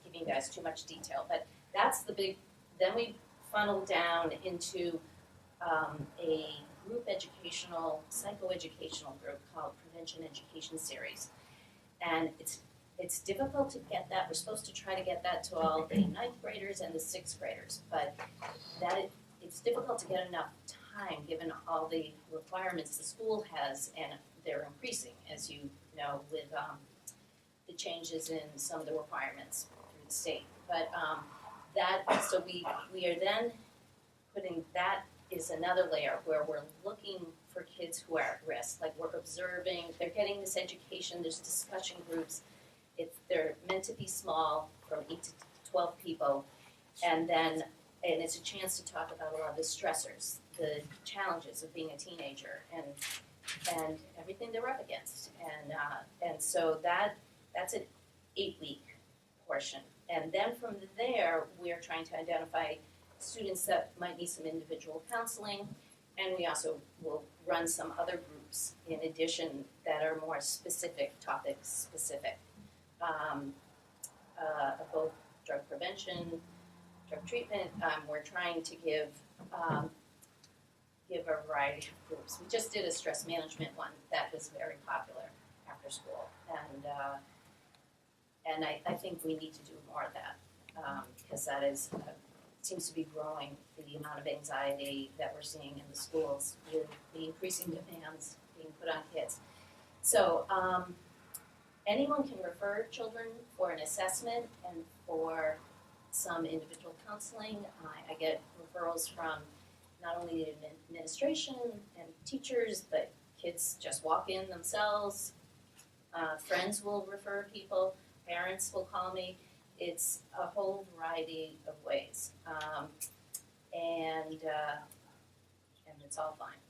giving you guys too much detail, but that's the big. Then we funnel down into a group educational, psychoeducational group called Prevention Education Series. And it's difficult to get that. We're supposed to try to get that to all the 9th graders and the 6th graders, but it's difficult to get enough time given all the requirements the school has, and they're increasing, as you know, with the changes in some of the requirements through the state. But so we are then putting, that is another layer where we're looking for kids who are at risk. Like, we're observing, they're getting this education, there's discussion groups. They're meant to be small, from 8 to 12 people, and it's a chance to talk about a lot of the stressors, the challenges of being a teenager, and everything they're up against. And so that's an 8-week portion. And then from there, we're trying to identify students that might need some individual counseling, and we also will run some other groups in addition that are more specific, topic specific, both drug prevention, drug treatment. We're trying to give a variety of groups. We just did a stress management one that was very popular after school, and I think we need to do more of that, because that is seems to be growing, the amount of anxiety that we're seeing in the schools with the increasing demands being put on kids. So anyone can refer children for an assessment and for some individual counseling. I get referrals from not only the administration and teachers, but kids just walk in themselves. Friends will refer people, parents will call me. It's a whole variety of ways, and it's all fine.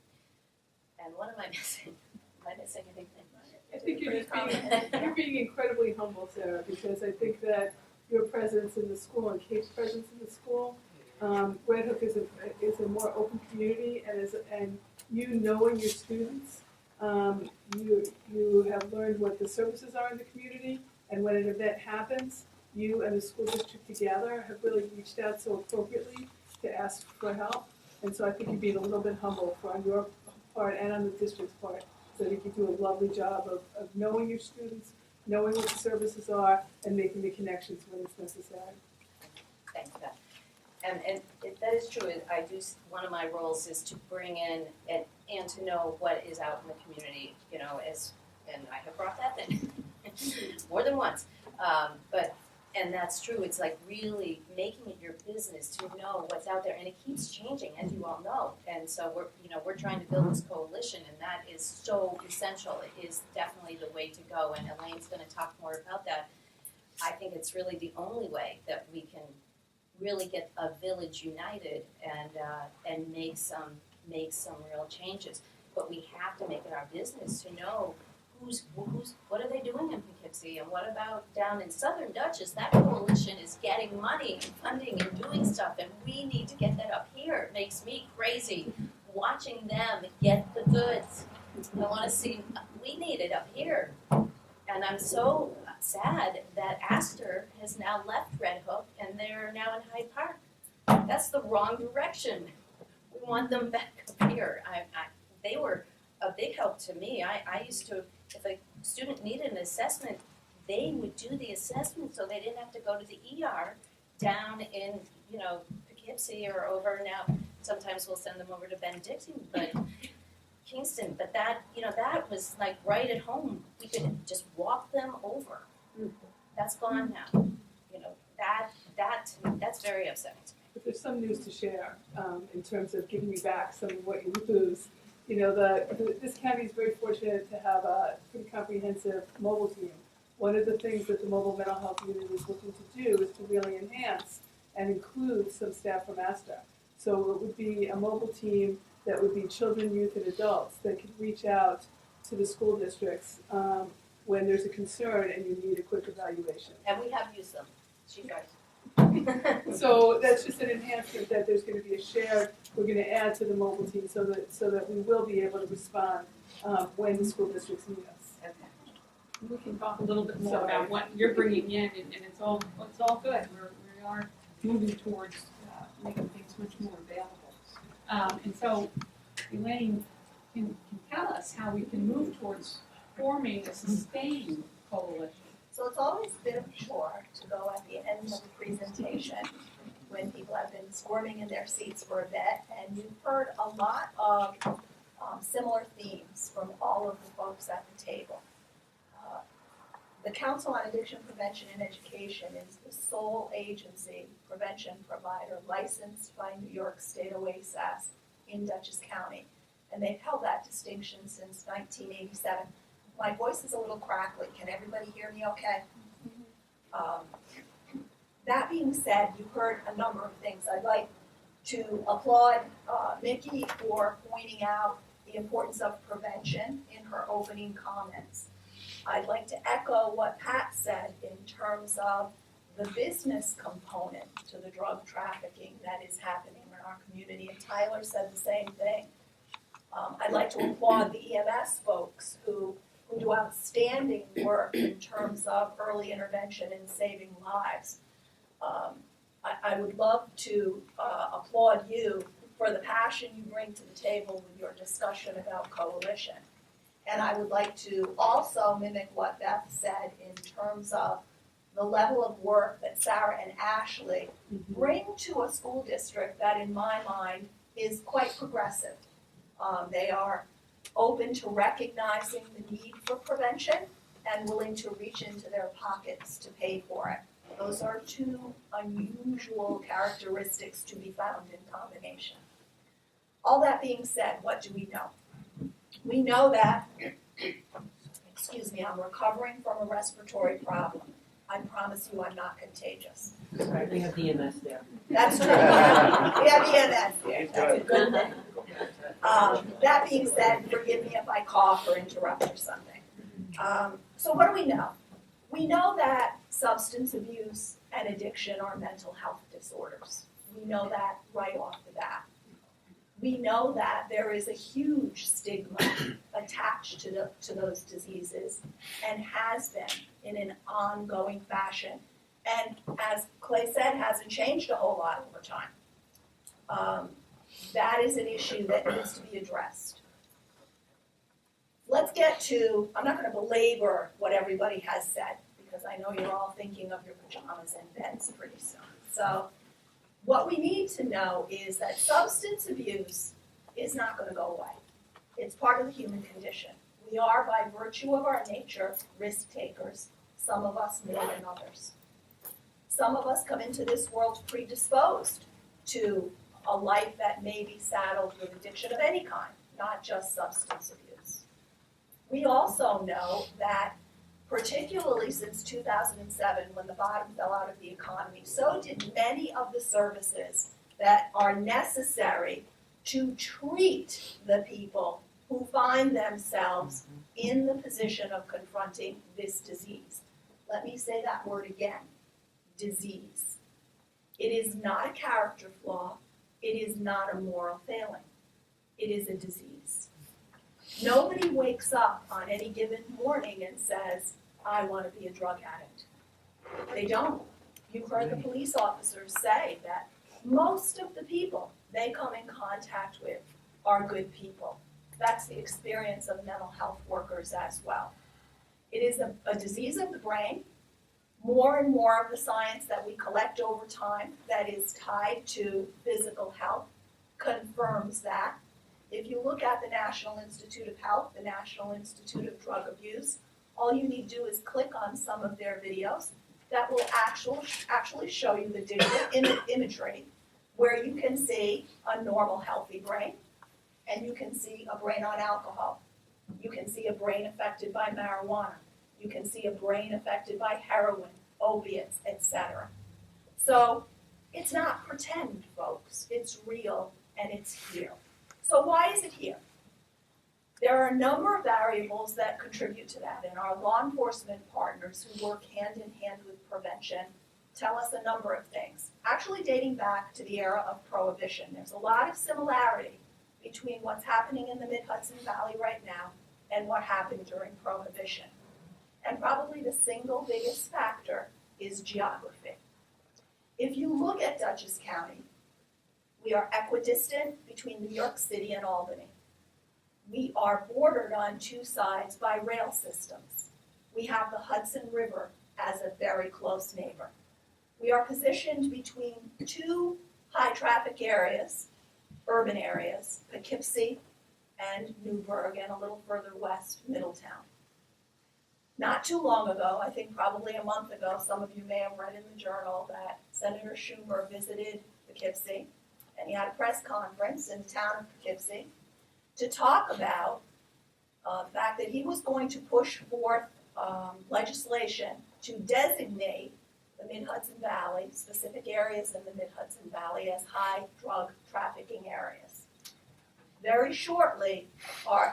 And what am I missing? Am I missing anything? I think you're being incredibly humble, Sarah, because I think that your presence in the school and Kate's presence in the school, Red Hook is a more open community, and you knowing your students, you have learned what the services are in the community, and when an event happens, you and the school district together have really reached out so appropriately to ask for help. And so I think you're being a little bit humble on your part and on the district's part. So I think you do a lovely job of knowing your students, knowing what the services are, and making the connections when it's necessary. Thank you. And that is true. I do. One of my roles is to bring in and to know what is out in the community. You know, and I have brought that in more than once. And that's true. It's like really making it your business to know what's out there, and it keeps changing, as you all know. And so we're trying to build this coalition, and that is so essential. It is definitely the way to go, and Elaine's going to talk more about that. I think it's really the only way that we can really get a village united and make some real changes. But we have to make it our business to know what are they doing in Poughkeepsie, and what about down in Southern Dutchess? That coalition is getting money and funding and doing stuff, and we need to get that up here. It makes me crazy watching them get the goods. I want to see, we need it up here. And I'm so sad that Astor has now left Red Hook and they're now in Hyde Park. That's the wrong direction. We want them back up here. They were a big help to me. I used to, if a student needed an assessment, they would do the assessment so they didn't have to go to the ER down in, Poughkeepsie or over now. Sometimes we'll send them over to Benedictine, but Kingston. But that was like right at home. We could just walk them over. That's gone now. That's very upsetting to me. But there's some news to share in terms of giving you back some of what you lose. This county is very fortunate to have a pretty comprehensive mobile team. One of the things that the mobile mental health unit is looking to do is to really enhance and include some staff from Astor. So it would be a mobile team that would be children, youth, and adults that could reach out to the school districts when there's a concern and you need a quick evaluation. And we have used them. She does. So that's just an enhancement that there's gonna be a shared, we're gonna add to the mobile team so that we will be able to respond, when the school districts need us. We can talk a little bit more Sorry. about what you're bringing in, and it's all good. We are moving towards making things much more available. And so Elaine can tell us how we can move towards forming a sustained coalition. So it's always a bit of a chore to go at the end of a presentation when people have been squirming in their seats for a bit, and you've heard a lot of similar themes from all of the folks at the table. The Council on Addiction Prevention and Education is the sole agency prevention provider licensed by New York State OASAS in Dutchess County, and they've held that distinction since 1987. My voice is a little crackly. Can everybody hear me okay? That being said, you heard a number of things. I'd like to applaud Mickey for pointing out the importance of prevention in her opening comments. I'd like to echo what Pat said in terms of the business component to the drug trafficking that is happening in our community, and Tyler said the same thing. I'd like to applaud the EMS folks who do outstanding work in terms of early intervention and saving lives. I would love to applaud you for the passion you bring to the table with your discussion about coalition. And I would like to also mimic what Beth said in terms of the level of work that Sarah and Ashley bring to a school district that, in my mind, is quite progressive. They are open to recognizing the need for prevention and willing to reach into their pockets to pay for it. Those are two unusual characteristics to be found in combination. All that being said, what do we know? We know that, I'm recovering from a respiratory problem. I promise you I'm not contagious. Right, we have EMS there. That's true. We have EMS there. That's a good thing. That being said, forgive me if I cough or interrupt or something. So what do we know? We know that substance abuse and addiction are mental health disorders. We know that right off the bat. We know that there is a huge stigma attached to those diseases and has been in an ongoing fashion. And as Clay said, hasn't changed a whole lot over time. That is an issue that needs to be addressed. Let's get to, I'm not going to belabor what everybody has said, because I know you're all thinking of your pajamas and beds pretty soon. So what we need to know is that substance abuse is not going to go away. It's part of the human condition. We are, by virtue of our nature, risk takers, some of us more than others. Some of us come into this world predisposed to a life that may be saddled with addiction of any kind, not just substance abuse. We also know that, particularly since 2007, when the bottom fell out of the economy, so did many of the services that are necessary to treat the people who find themselves in the position of confronting this disease. Let me say that word again, disease. It is not a character flaw. It is not a moral failing. It is a disease. Nobody wakes up on any given morning and says, I want to be a drug addict. They don't. You've heard the police officers say that most of the people they come in contact with are good people. That's the experience of mental health workers as well. It is a disease of the brain. More and more of the science that we collect over time that is tied to physical health confirms that. If you look at the National Institute of Health, the National Institute of Drug Abuse, all you need to do is click on some of their videos that will actually show you the digital imagery where you can see a normal, healthy brain, and you can see a brain on alcohol. You can see a brain affected by marijuana. You can see a brain affected by heroin, opiates, etc. So it's not pretend, folks. It's real, and it's here. So why is it here? There are a number of variables that contribute to that, and our law enforcement partners who work hand in hand with prevention tell us a number of things, actually dating back to the era of Prohibition. There's a lot of similarity between what's happening in the Mid-Hudson Valley right now and what happened during Prohibition. And probably the single biggest factor is geography. If you look at Dutchess County, we are equidistant between New York City and Albany. We are bordered on two sides by rail systems. We have the Hudson River as a very close neighbor. We are positioned between two high-traffic areas, urban areas, Poughkeepsie and Newburgh, and a little further west, Middletown. Not too long ago, I think probably a month ago, some of you may have read in the journal that Senator Schumer visited Poughkeepsie, and he had a press conference in the town of Poughkeepsie to talk about the fact that he was going to push forth legislation to designate the Mid-Hudson Valley, specific areas in the Mid-Hudson Valley, as high drug trafficking areas. Very shortly,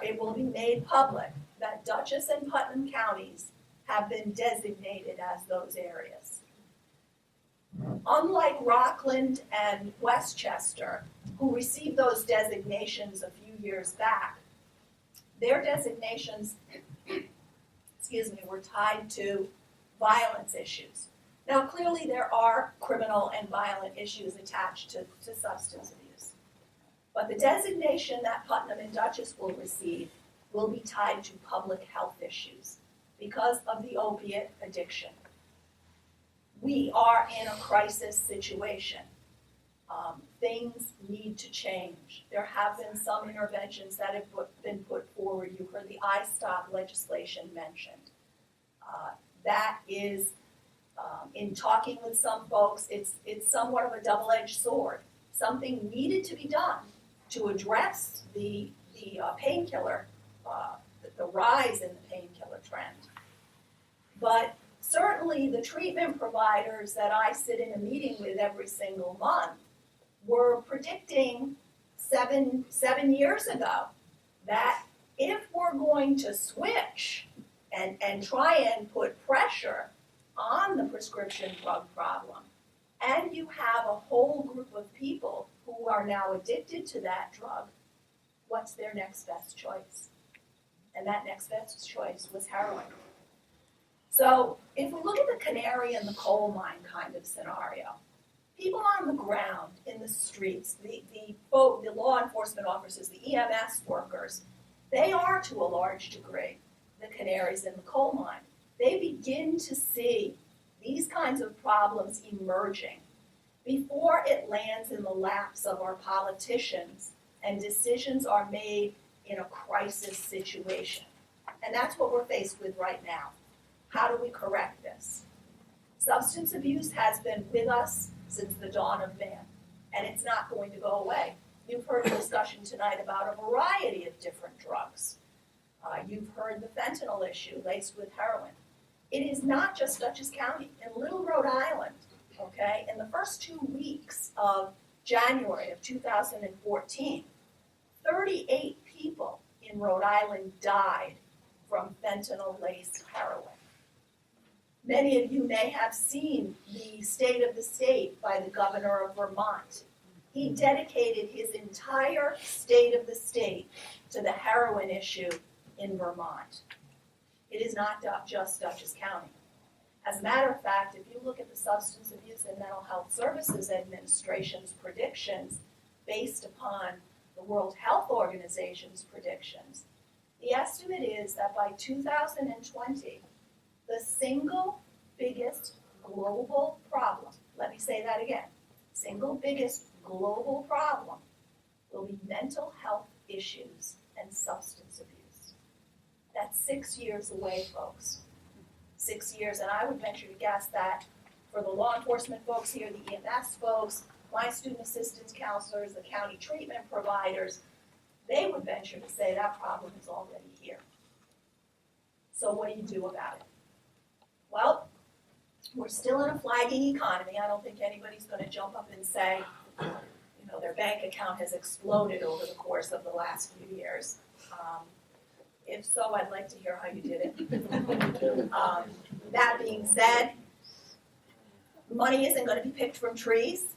it will be made public that Dutchess and Putnam counties have been designated as those areas. Unlike Rockland and Westchester, who received those designations a few years back, their designations, were tied to violence issues. Now, clearly there are criminal and violent issues attached to substance abuse. But the designation that Putnam and Dutchess will receive will be tied to public health issues because of the opiate addiction. We are in a crisis situation. Things need to change. There have been some interventions that have been put forward. You heard the iStop legislation mentioned. That is, in talking with some folks, it's somewhat of a double-edged sword. Something needed to be done to address the painkiller, the rise in the painkiller trend. But certainly the treatment providers that I sit in a meeting with every single month were predicting seven years ago that if we're going to switch and try and put pressure on the prescription drug problem, and you have a whole group of people who are now addicted to that drug, what's their next best choice? And that next best choice was heroin. So if we look at the canary in the coal mine kind of scenario, people on the ground, in the streets, the law enforcement officers, the EMS workers, they are to a large degree the canaries in the coal mine. They begin to see these kinds of problems emerging before it lands in the laps of our politicians and decisions are made in a crisis situation. And that's what we're faced with right now. How do we correct this? Substance abuse has been with us since the dawn of man, and it's not going to go away. You've heard a discussion tonight about a variety of different drugs. You've heard the fentanyl issue laced with heroin. It is not just Dutchess County. In Little Rhode Island, okay, in the first 2 weeks of January of 2014, 38 people in Rhode Island died from fentanyl-laced heroin. Many of you may have seen the State of the State by the governor of Vermont. He dedicated his entire State of the State to the heroin issue in Vermont. It is not just Dutchess County. As a matter of fact, if you look at the Substance Abuse and Mental Health Services Administration's predictions based upon the World Health Organization's predictions, the estimate is that by 2020, the single biggest global problem, let me say that again, single biggest global problem will be mental health issues and substance abuse. That's 6 years away, folks. 6 years, and I would venture to guess that for the law enforcement folks here, the EMS folks, my student assistance counselors, the county treatment providers, they would venture to say that problem is already here. So what do you do about it? Well, we're still in a flagging economy. I don't think anybody's going to jump up and say, their bank account has exploded over the course of the last few years. If so, I'd like to hear how you did it. That being said, money isn't gonna be picked from trees.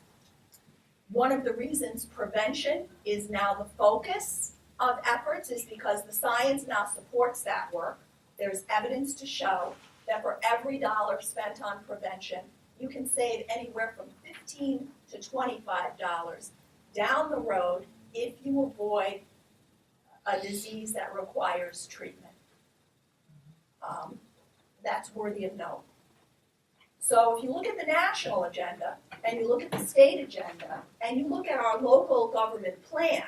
One of the reasons prevention is now the focus of efforts is because the science now supports that work. There's evidence to show that for every dollar spent on prevention, you can save anywhere from $15 to $25 down the road if you avoid a disease that requires treatment. That's worthy of note. So if you look at the national agenda, and you look at the state agenda, and you look at our local government plan,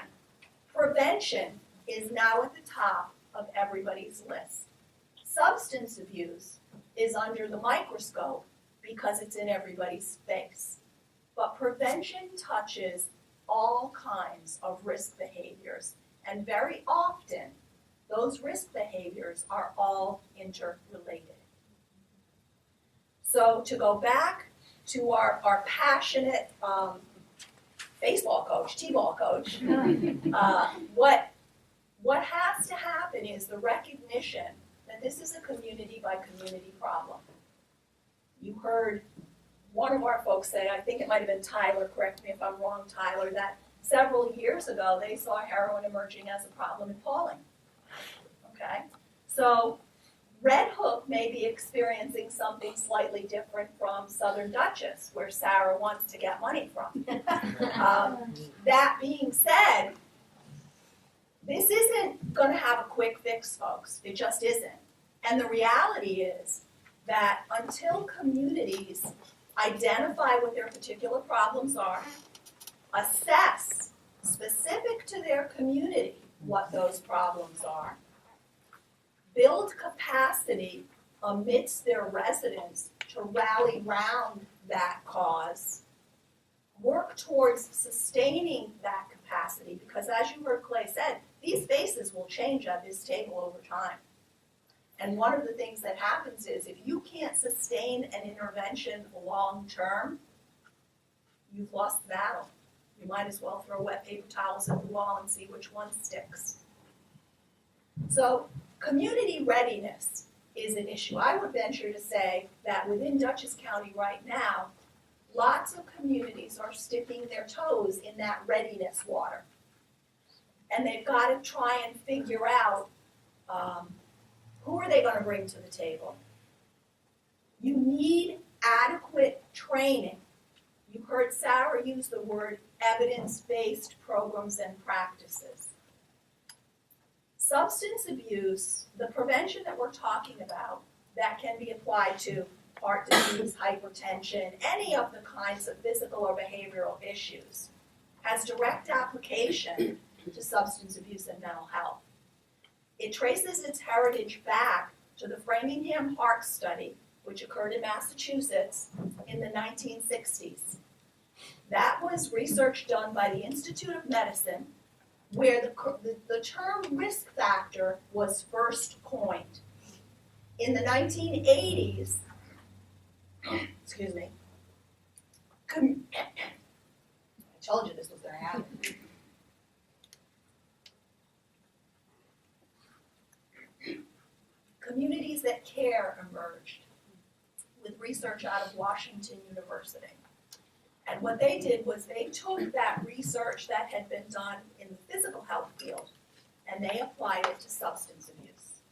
prevention is now at the top of everybody's list. Substance abuse is under the microscope because it's in everybody's face. But prevention touches all kinds of risk behaviors, and very often, those risk behaviors are all interrelated. So to go back to our passionate baseball coach, t-ball coach, what has to happen is the recognition that this is a community by community problem. You heard one of our folks say, I think it might have been Tyler, correct me if I'm wrong, Tyler, that several years ago they saw heroin emerging as a problem in Pauling. Okay? So Red Hook may be experiencing something slightly different from Southern Dutchess, where Sarah wants to get money from. That being said, this isn't going to have a quick fix, folks. It just isn't. And the reality is that until communities identify what their particular problems are, assess specific to their community what those problems are, build capacity amidst their residents to rally round that cause, work towards sustaining that capacity, because as you heard Clay said, these faces will change at this table over time. And one of the things that happens is if you can't sustain an intervention long term, you've lost the battle. You might as well throw wet paper towels at the wall and see which one sticks. So community readiness is an issue. I would venture to say that within Dutchess County right now, lots of communities are sticking their toes in that readiness water. And they've got to try and figure out who are they going to bring to the table. You need adequate training. You heard Sarah use the word evidence-based programs and practices. Substance abuse, the prevention that we're talking about, that can be applied to heart disease, hypertension, any of the kinds of physical or behavioral issues, has direct application to substance abuse and mental health. It traces its heritage back to the Framingham Heart Study, which occurred in Massachusetts in the 1960s. That was research done by the Institute of Medicine, where the term risk factor was first coined. In the 1980s, excuse me, I told you this was going to happen. Communities that care emerged with research out of Washington University. And what they did was they took that research that had been done in the physical health field and they applied it to substance abuse.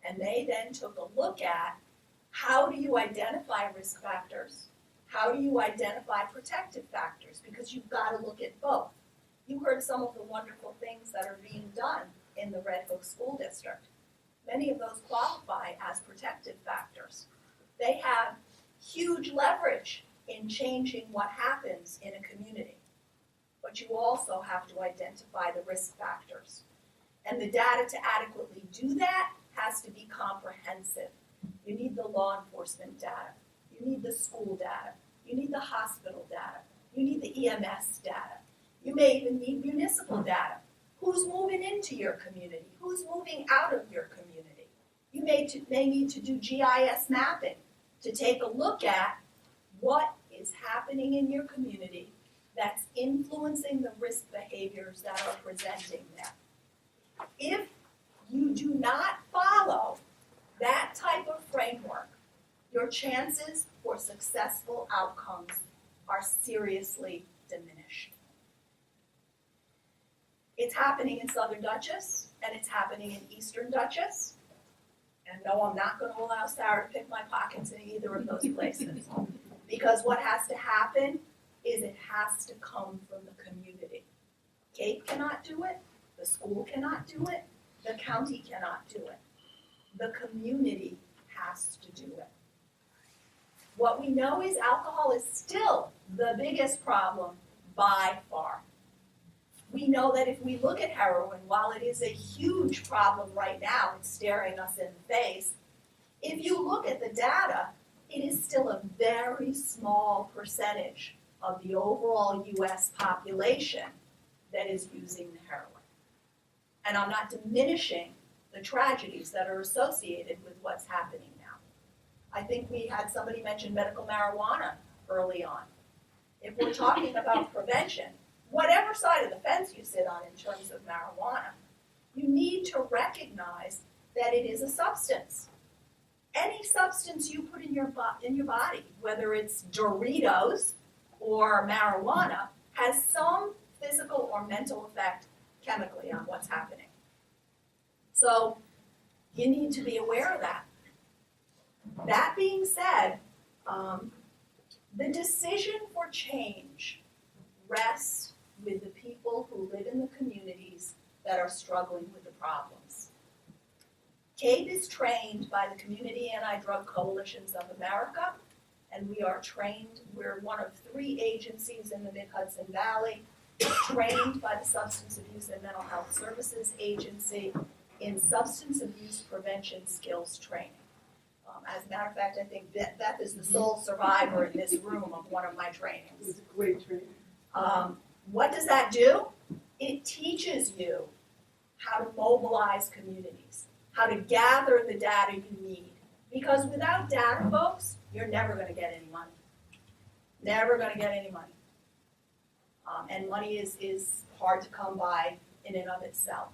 And they then took a look at how do you identify risk factors? How do you identify protective factors? Because you've got to look at both. You heard some of the wonderful things that are being done in the Red Hook School District. Many of those qualify as protective factors. They have huge leverage in changing what happens in a community. But you also have to identify the risk factors. And the data to adequately do that has to be comprehensive. You need the law enforcement data. You need the school data. You need the hospital data. You need the EMS data. You may even need municipal data. Who's moving into your community? Who's moving out of your community? You may need to do GIS mapping to take a look at what is happening in your community that's influencing the risk behaviors that are presenting there. If you do not follow that type of framework, your chances for successful outcomes are seriously diminished. It's happening in Southern Dutchess, and it's happening in Eastern Dutchess. And no, I'm not going to allow Sarah to pick my pockets in either of those places. Because what has to happen is it has to come from the community. Cape cannot do it, the school cannot do it, the county cannot do it. The community has to do it. What we know is alcohol is still the biggest problem by far. We know that if we look at heroin, while it is a huge problem right now, it's staring us in the face, if you look at the data, it is still a very small percentage of the overall US population that is using the heroin. And I'm not diminishing the tragedies that are associated with what's happening now. I think we had somebody mention medical marijuana early on. If we're talking about prevention, whatever side of the fence you sit on in terms of marijuana, you need to recognize that it is a substance. Any substance you put in your body, whether it's Doritos or marijuana, has some physical or mental effect chemically on what's happening. So you need to be aware of that. That being said, the decision for change rests with the people who live in the communities that are struggling with the problems. CAPE is trained by the Community Anti-Drug Coalitions of America, and we are trained, we're one of 3 agencies in the Mid-Hudson Valley, trained by the Substance Abuse and Mental Health Services Agency in substance abuse prevention skills training. As a matter of fact, I think Beth is the sole survivor in this room of one of my It trainings. was a great training. What does that do? It teaches you how to mobilize communities, how to gather the data you need. Because without data, folks, you're never going to get any money. Never going to get any money. And money is hard to come by in and of itself.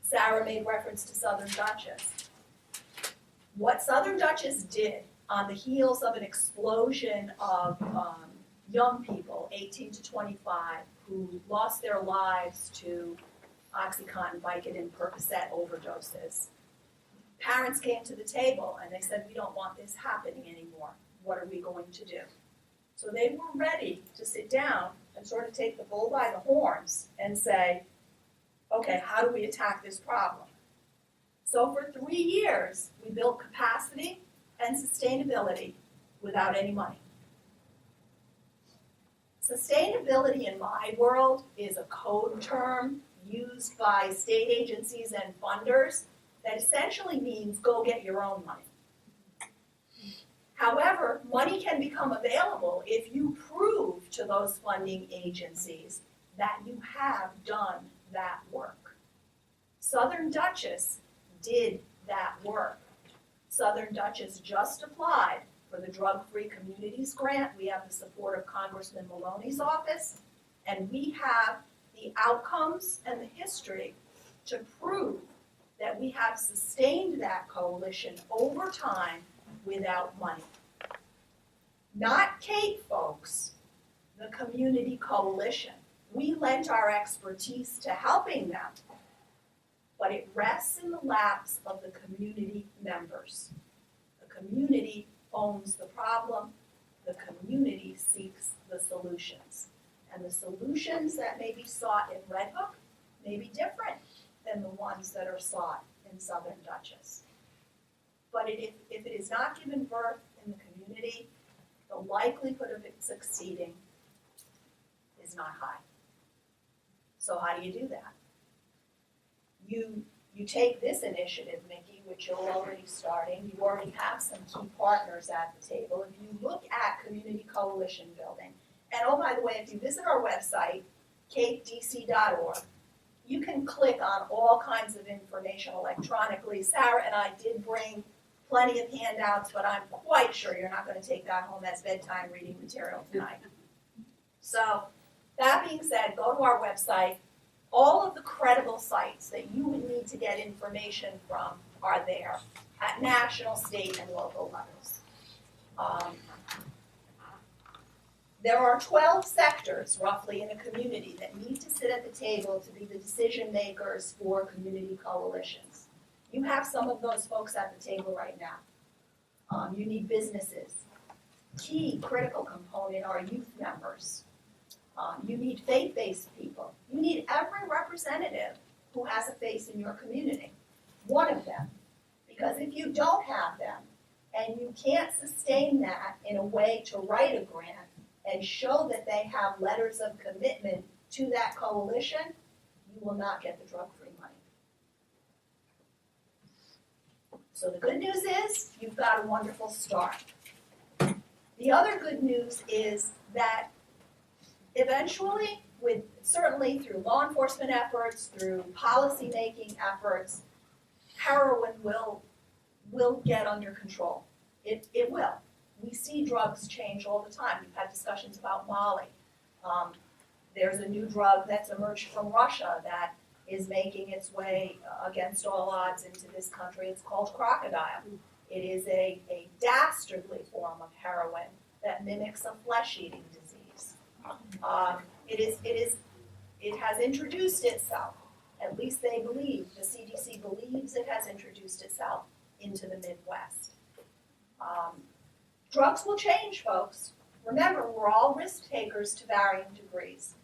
Sarah made reference to Southern Dutchess. What Southern Dutchess did on the heels of an explosion of young people, 18 to 25, who lost their lives to OxyContin, Vicodin, Percocet overdoses, parents came to the table and they said, we don't want this happening anymore. What are we going to do? So they were ready to sit down and sort of take the bull by the horns and say, okay, how do we attack this problem? So for 3 years, we built capacity and sustainability without any money. Sustainability in my world is a code term used by state agencies and funders that essentially means go get your own money. However, money can become available if you prove to those funding agencies that you have done that work. Southern Dutchess did that work. Southern Dutchess just applied for the Drug-Free Communities Grant. We have the support of Congressman Maloney's office, and we have the outcomes and the history to prove that we have sustained that coalition over time without money. Not CAPE, folks, the Community Coalition. We lent our expertise to helping them, but it rests in the laps of the community members. The community owns the problem, the community seeks the solutions. And the solutions that may be sought in Red Hook may be different than the ones that are sought in Southern Dutchess. But if it is not given birth in the community, the likelihood of it succeeding is not high. So how do you do that? You take this initiative, Mickey, which you're already starting. You already have some key partners at the table. If you look at Community Coalition Building, and oh, by the way, if you visit our website, capedc.org, you can click on all kinds of information electronically. Sarah and I did bring plenty of handouts, but I'm quite sure you're not going to take that home as bedtime reading material tonight. So that being said, go to our website. All of the credible sites that you would need to get information from are there at national, state, and local levels. There are 12 sectors roughly in a community that need to sit at the table to be the decision makers for community coalitions. You have some of those folks at the table right now. You need businesses. Key critical component are youth members. You need faith-based people. You need every representative who has a face in your community. One of them. Because if you don't have them, and you can't sustain that in a way to write a grant and show that they have letters of commitment to that coalition, you will not get the drug-free money. So the good news is you've got a wonderful start. The other good news is that eventually, certainly through law enforcement efforts, through policy-making efforts, heroin will get under control. It will. We see drugs change all the time. We've had discussions about Molly. There's a new drug that's emerged from Russia that is making its way against all odds into this country. It's called Crocodile. It is a dastardly form of heroin that mimics a flesh-eating disease. It has introduced itself, at least they believe, the CDC believes it has introduced itself into the Midwest. Drugs will change, folks. Remember, we're all risk takers to varying degrees.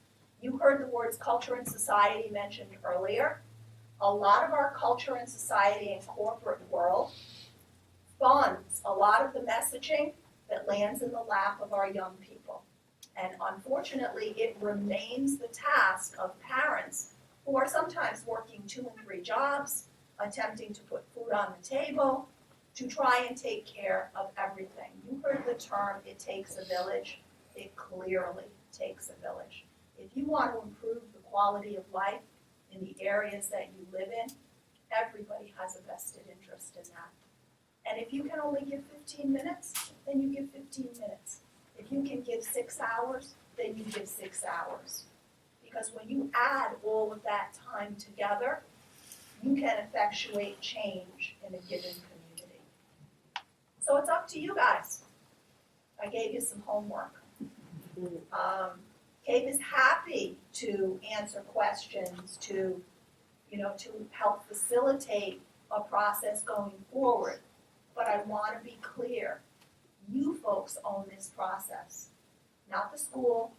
You heard the words culture and society mentioned earlier. A lot of our culture and society and corporate world funds a lot of the messaging that lands in the lap of our young people. And unfortunately, it remains the task of parents who are sometimes working 2 and 3 jobs, attempting to put food on the table, to try and take care of everything. You heard the term, it takes a village. It clearly takes a village. If you want to improve the quality of life in the areas that you live in, everybody has a vested interest in that. And if you can only give 15 minutes, then you give 15 minutes. If you can give 6 hours, then you give 6 hours. Because when you add all of that time together, you can effectuate change in a given community. So it's up to you guys. I gave you some homework. CAPE is happy to answer questions, to help facilitate a process going forward. But I want to be clear, you folks own this process, not the school,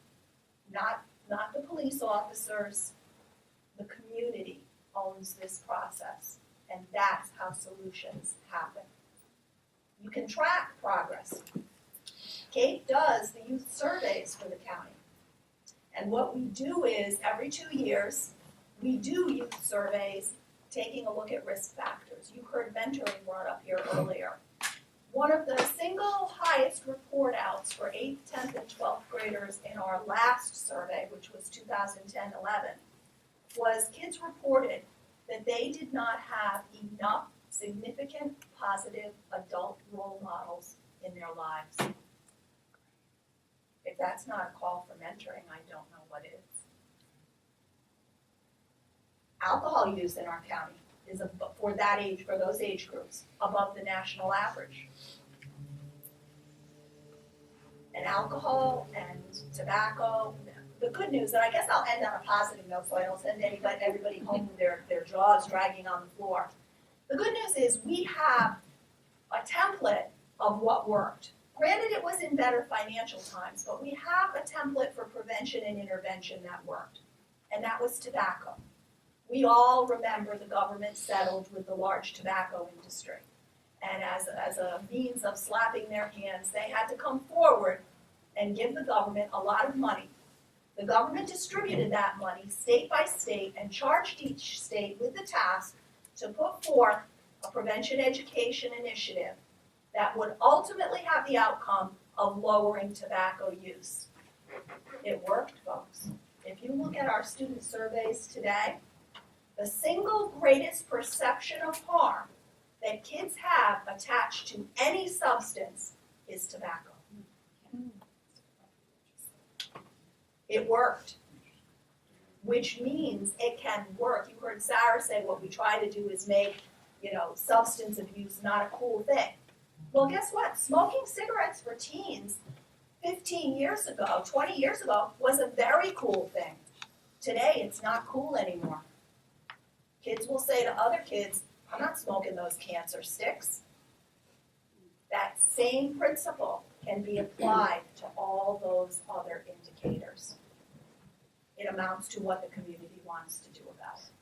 not the police officers. The community owns this process, and that's how solutions happen. You can track progress. CAPE does the youth surveys for the county. And what we do is, every 2 years, we do youth surveys taking a look at risk factors. You heard mentoring brought up here earlier. One of the single highest report outs for 8th, 10th, and 12th graders in our last survey, which was 2010-11, was kids reported that they did not have enough significant positive adult role models in their lives. If that's not a call for mentoring, I don't know what is. Alcohol use in our county is for those age groups, above the national average. And alcohol and tobacco, the good news, and I guess I'll end on a positive note so I don't send everybody home with their jaws dragging on the floor. The good news is we have a template of what worked. Granted, it was in better financial times, but we have a template for prevention and intervention that worked, and that was tobacco. We all remember the government settled with the large tobacco industry. And as a means of slapping their hands, they had to come forward and give the government a lot of money. The government distributed that money state by state and charged each state with the task to put forth a prevention education initiative that would ultimately have the outcome of lowering tobacco use. It worked, folks. If you look at our student surveys today, the single greatest perception of harm that kids have attached to any substance is tobacco. It worked, which means it can work. You heard Sarah say what we try to do is make, substance abuse not a cool thing. Well, guess what? Smoking cigarettes for teens 15 years ago, 20 years ago, was a very cool thing. Today, it's not cool anymore. Kids will say to other kids, I'm not smoking those cancer sticks. That same principle can be applied to all those other indicators. It amounts to what the community wants to do about it.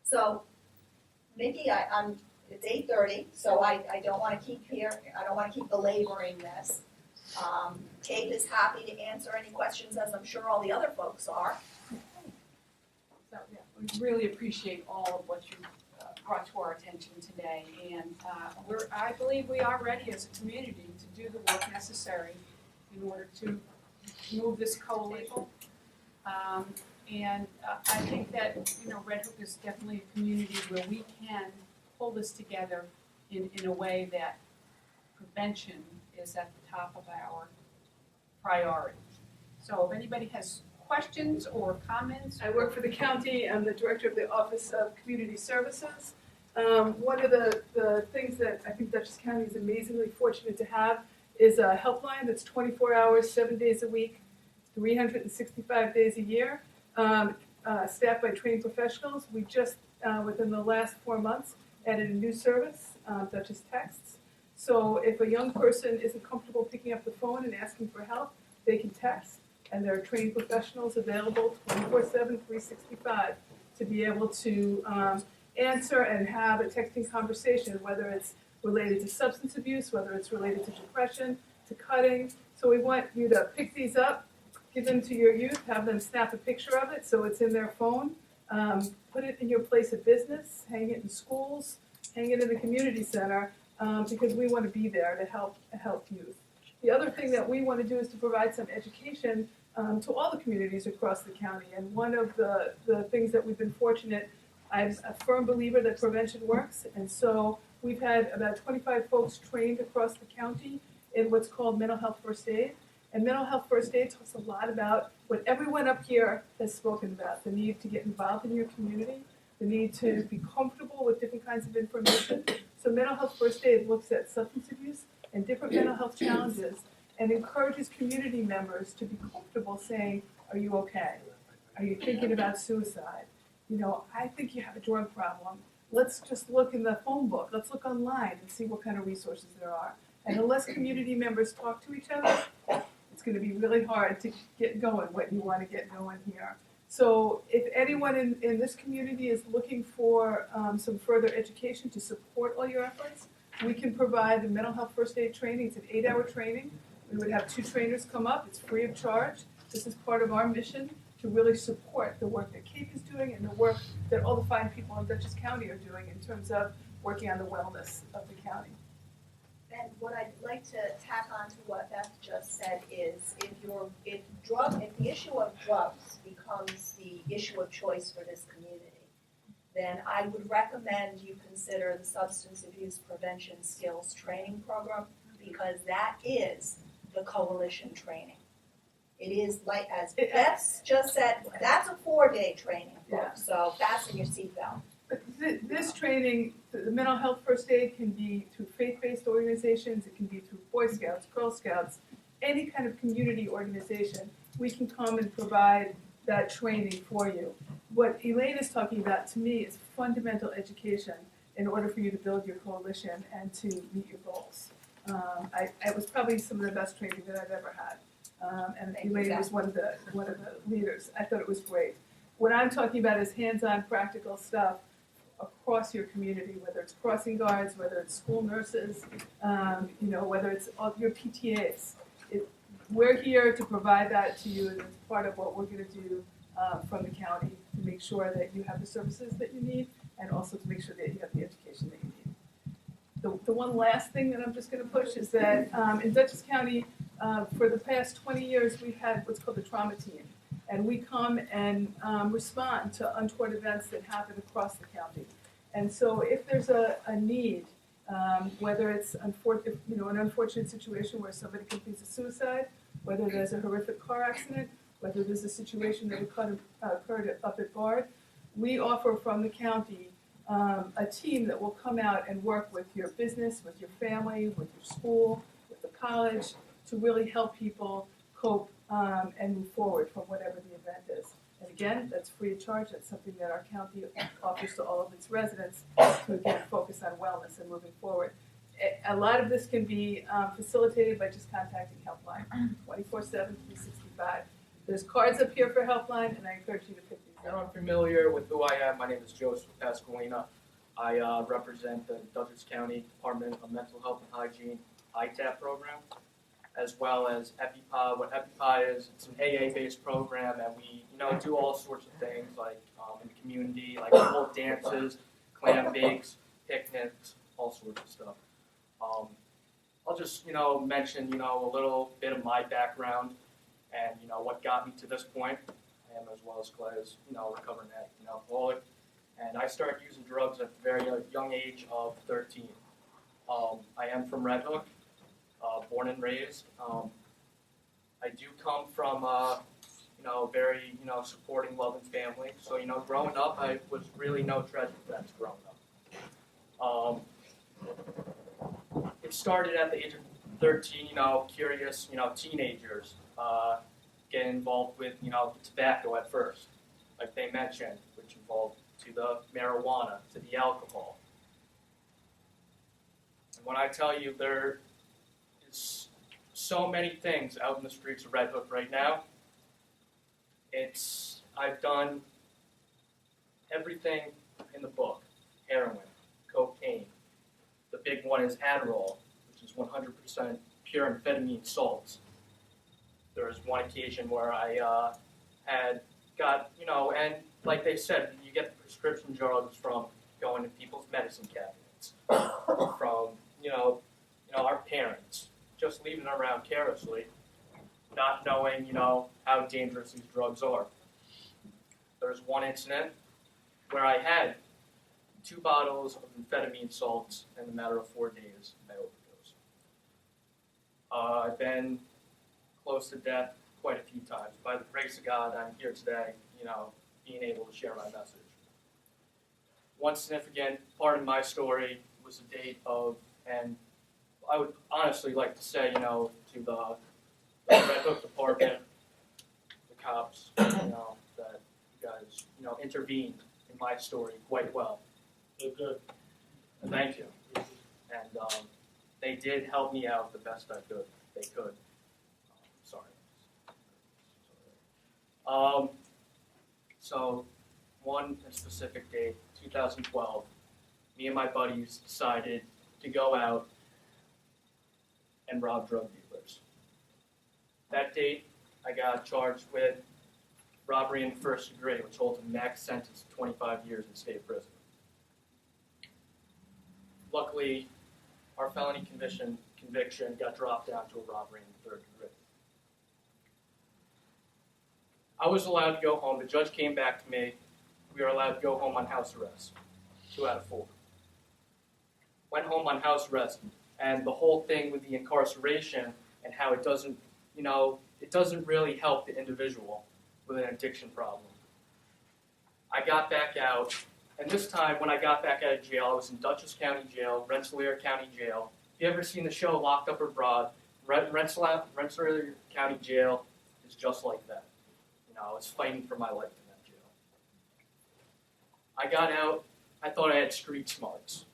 So, Mickey, it's 8:30, so I don't want to keep belaboring this. Kate is happy to answer any questions, as I'm sure all the other folks are. So, yeah, we really appreciate all of what you brought to our attention today. And I believe we are ready as a community to do the work necessary in order to move this coalition. I think that, Red Hook is definitely a community where we can pull this together in a way that prevention is at the top of our priority. So if anybody has questions or comments? I work for the county. I'm the director of the Office of Community Services. One of the things that I think Dutchess County is amazingly fortunate to have is a helpline that's 24 hours, 7 days a week, 365 days a year, staffed by trained professionals. We just, within the last 4 months, added a new service, Dutchess Texts. So if a young person isn't comfortable picking up the phone and asking for help, they can text, and there are trained professionals available 24/7, 365 to be able to answer and have a texting conversation, whether it's related to substance abuse, whether it's related to depression, to cutting. So we want you to pick these up, give them to your youth, have them snap a picture of it so it's in their phone, put it in your place of business, hang it in schools, hang it in the community center, because we want to be there to help youth. The other thing that we want to do is to provide some education to all the communities across the county. And one of the things that we've been fortunate, I'm a firm believer that prevention works. And so we've had about 25 folks trained across the county in what's called mental health first aid. And mental health first aid talks a lot about what everyone up here has spoken about, the need to get involved in your community, the need to be comfortable with different kinds of information. So mental health first aid looks at substance abuse and different mental health challenges and encourages community members to be comfortable saying, are you okay? Are you thinking about suicide? I think you have a drug problem. Let's just look in the phone book. Let's look online and see what kind of resources there are. And unless community members talk to each other, it's going to be really hard to get going what you want to get going here. So if anyone in this community is looking for some further education to support all your efforts, we can provide the mental health first aid training. It's an 8-hour training. We would have 2 trainers come up. It's free of charge. This is part of our mission to really support the work that Kate is doing and the work that all the fine people in Dutchess County are doing in terms of working on the wellness of the county. And what I'd like to tack on to what Beth just said is if the issue of drugs becomes the issue of choice for this community, then I would recommend you consider the Substance Abuse Prevention Skills Training Program, because that is the coalition training. It is, like as Beth just said, that's a 4-day training, folks, so fasten your seatbelt. But this training, the mental health first aid can be through faith-based organizations, it can be through Boy Scouts, Girl Scouts, any kind of community organization. We can come and provide that training for you. What Elaine is talking about, to me, is fundamental education in order for you to build your coalition and to meet your goals. It was probably some of the best training that I've ever had. And Elaine was one of the leaders. I thought it was great. What I'm talking about is hands-on practical stuff across your community, whether it's crossing guards, whether it's school nurses, whether it's all your PTAs. We're here to provide that to you, and it's part of what we're going to do from the county to make sure that you have the services that you need, and also to make sure that you have the education that you need. The one last thing that I'm just going to push is that in Dutchess County, for the past 20 years, we've had what's called the trauma team. And we come and respond to untoward events that happen across the county. And so if there's a need, whether it's an unfortunate situation where somebody completes a suicide, whether there's a horrific car accident, whether there's a situation that occurred up at Bard, we offer from the county a team that will come out and work with your business, with your family, with your school, with the college, to really help people cope and move forward from whatever the event is. And again, that's free of charge. That's something that our county offers to all of its residents to again focus on wellness and moving forward. A lot of this can be facilitated by just contacting Helpline 24/7, 365. There's cards up here for Helpline, and I encourage you to pick these If up. you're unfamiliar with who I am, my name is Joseph Pasqualina. I represent the Dutchess County Department of Mental Health and Hygiene ITAP program, as well as EpiPod. What EpiPod is, it's an AA-based program, and we, do all sorts of things like in the community, like folk dances, clam bakes, picnics, all sorts of stuff. I'll just, mention, a little bit of my background and, what got me to this point. I am, as well as Clay, is, recovering alcoholic. And I started using drugs at the very young age of 13. I am from Red Hook, born and raised. I do come from very, supporting, loving family. So, growing up, I was really no treasure friends growing up. It started at the age of 13, curious, teenagers get involved with, tobacco at first, like they mentioned, which involved to the marijuana, to the alcohol. And when I tell you there is so many things out in the streets of Red Hook right now, I've done everything in the book: heroin, cocaine. The big one is Adderall, which is 100% pure amphetamine salts. There was one occasion where I had got, and like they said, you get the prescription drugs from going to people's medicine cabinets, from, our parents, just leaving them around carelessly, not knowing, how dangerous these drugs are. There was one incident where I had 2 bottles of amphetamine salts in a matter of 4 days. I overdosed. I've been close to death quite a few times. By the grace of God, I'm here today, being able to share my message. One significant part of my story was the date of, and I would honestly like to say, to the Red Hook Department, the cops, that you guys, intervened in my story quite well. Good. And thank you. And they did help me out the best they could. Sorry. So, one specific date, 2012, me and my buddies decided to go out and rob drug dealers. That date, I got charged with robbery in the first degree, which holds a max sentence of 25 years in state prison. Luckily, our felony conviction got dropped down to a robbery in the third degree. I was allowed to go home. The judge came back to me. We were allowed to go home on house arrest, 2 out of 4. Went home on house arrest, and the whole thing with the incarceration and how it doesn't, it doesn't really help the individual with an addiction problem. I got back out, and this time when I got back out of jail, I was in Dutchess County Jail, Rensselaer County Jail. If you ever seen the show Locked Up Abroad, Rensselaer County Jail is just like that. I was fighting for my life in that jail. I got out. I thought I had street smarts.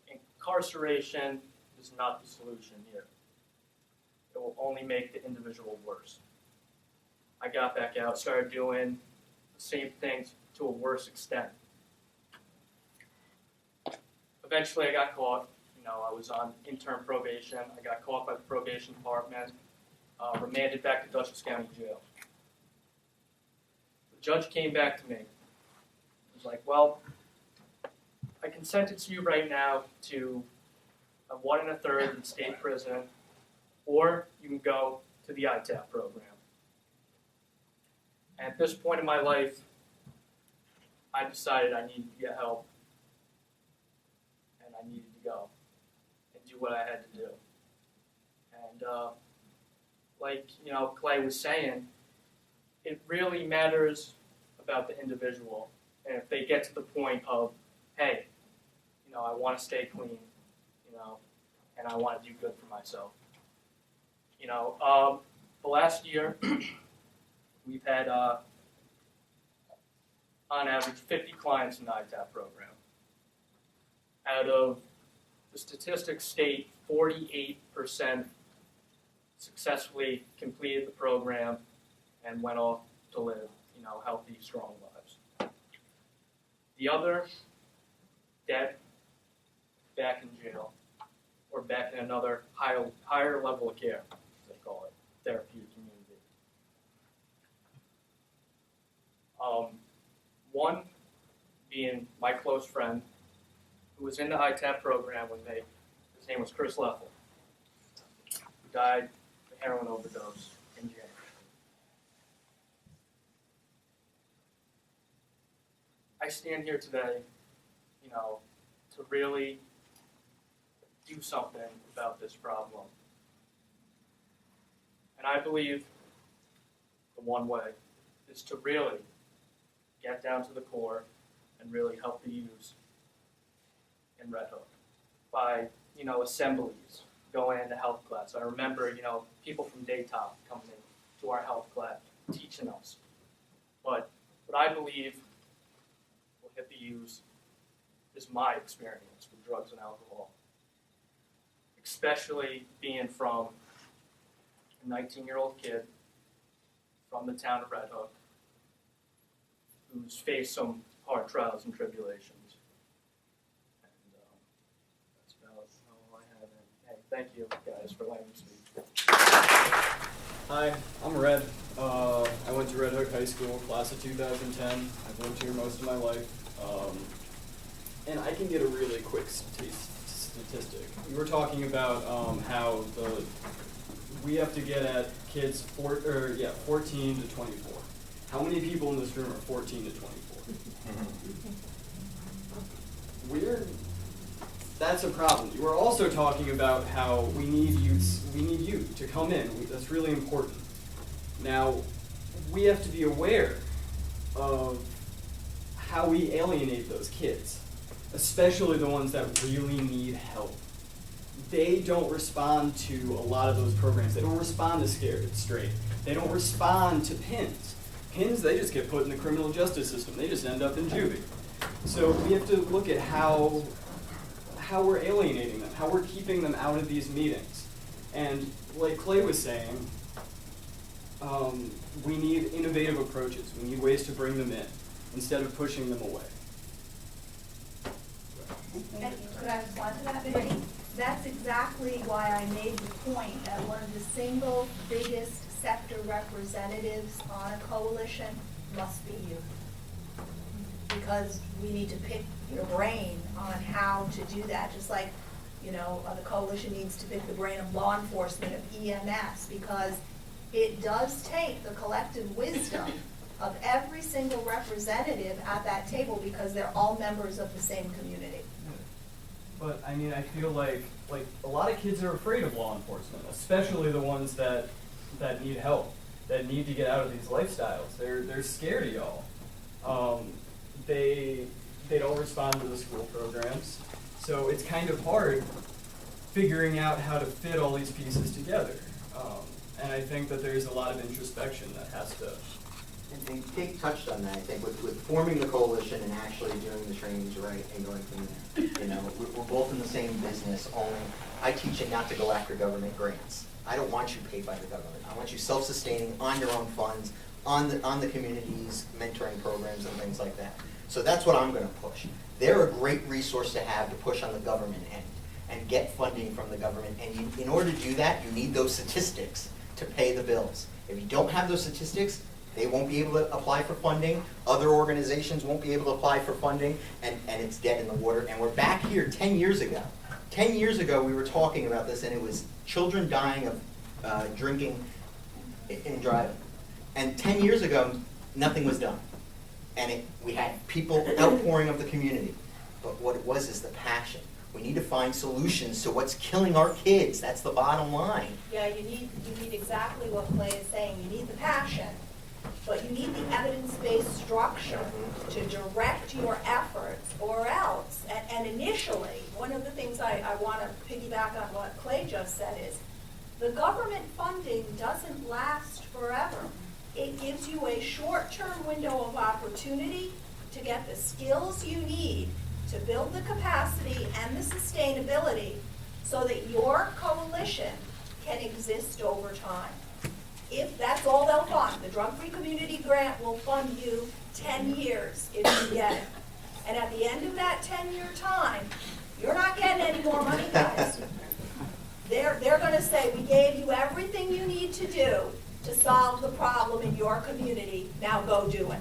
Incarceration is not the solution here. It will only make the individual worse. I got back out, started doing the same things to a worse extent. Eventually I got caught. I was on intern probation. I got caught by the probation department, remanded back to Dutchess County Jail. The judge came back to me. He was like, well, I can sentence you right now to a 1 1/3 in state prison, or you can go to the ITAP program. And at this point in my life, I decided I needed to get help, and I needed to go and do what I had to do. And like Clay was saying, it really matters about the individual. And if they get to the point of, hey, I want to stay clean, and I want to do good for myself. the last year, we've had, on average, 50 clients in the ITAP program. Out of the statistics state 48% successfully completed the program and went off to live, healthy, strong lives. The other, dead, back in jail, or back in another higher level of care, as they call it, therapeutic community. One being my close friend, who was in the ITAP program when his name was Chris Leffel, who died of a heroin overdose in January. I stand here today, to really do something about this problem. And I believe the one way is to really get down to the core and really help the youth in Red Hook by, assemblies, going into health class. I remember, people from Daytop coming in to our health class, teaching us. But what I believe will hit the youth is my experience with drugs and alcohol, especially being from a 19-year-old kid from the town of Red Hook who's faced some hard trials and tribulations. And that's about all I have. And hey, thank you guys for letting me speak. Hi, I'm Red. I went to Red Hook High School, class of 2010. I've lived here most of my life. And I can get a really quick statistic. We were talking about how we have to get at kids 14 to 24. How many people in this room are 14 to 24? That's a problem. You were also talking about how we need youth to come in. That's really important. Now, we have to be aware of how we alienate those kids, especially the ones that really need help. They don't respond to a lot of those programs. They don't respond to Scared Straight. They don't respond to PINS. PINS, they just get put in the criminal justice system. They just end up in juvie. So we have to look at how we're alienating them, how we're keeping them out of these meetings. And like Clay was saying, we need innovative approaches. We need ways to bring them in instead of pushing them away. And could I respond to that, Betty? That's exactly why I made the point that one of the single biggest sector representatives on a coalition must be you. Because we need to pick your brain on how to do that, just like, the coalition needs to pick the brain of law enforcement, of EMS, because it does take the collective wisdom of every single representative at that table because they're all members of the same community. But I feel like a lot of kids are afraid of law enforcement, especially the ones that need help, that need to get out of these lifestyles. They're scared of y'all. They don't respond to the school programs, so it's kind of hard figuring out how to fit all these pieces together. And I think that there's a lot of introspection that has to. And Kate touched on that, I think, with forming the coalition and actually doing the trainings right and going from there. We're both in the same business, only I teach you not to go after government grants. I don't want you paid by the government. I want you self-sustaining on your own funds, on the community's mentoring programs and things like that. So that's what I'm going to push. They're a great resource to have to push on the government end and get funding from the government. And in order to do that, you need those statistics to pay the bills. If you don't have those statistics, they won't be able to apply for funding. Other organizations won't be able to apply for funding, and it's dead in the water. And we're back here 10 years ago. 10 years ago, we were talking about this, and it was children dying of drinking and driving. And 10 years ago, nothing was done. And we had people outpouring of the community. But what it was is the passion. We need to find solutions to what's killing our kids. That's the bottom line. Yeah, you need exactly what Clay is saying. You need the passion, but you need the evidence-based structure to direct your efforts, or else, and initially, one of the things I want to piggyback on what Clay just said is, The government funding doesn't last forever. It gives you a short-term window of opportunity to get the skills you need to build the capacity and the sustainability so that your coalition can exist over time. If that's all they'll fund, the Drug Free Community Grant will fund you 10 years if you get it. And at the end of that 10-year time, you're not getting any more money, guys. They're gonna say, we gave you everything you need to do to solve the problem in your community, now go do it.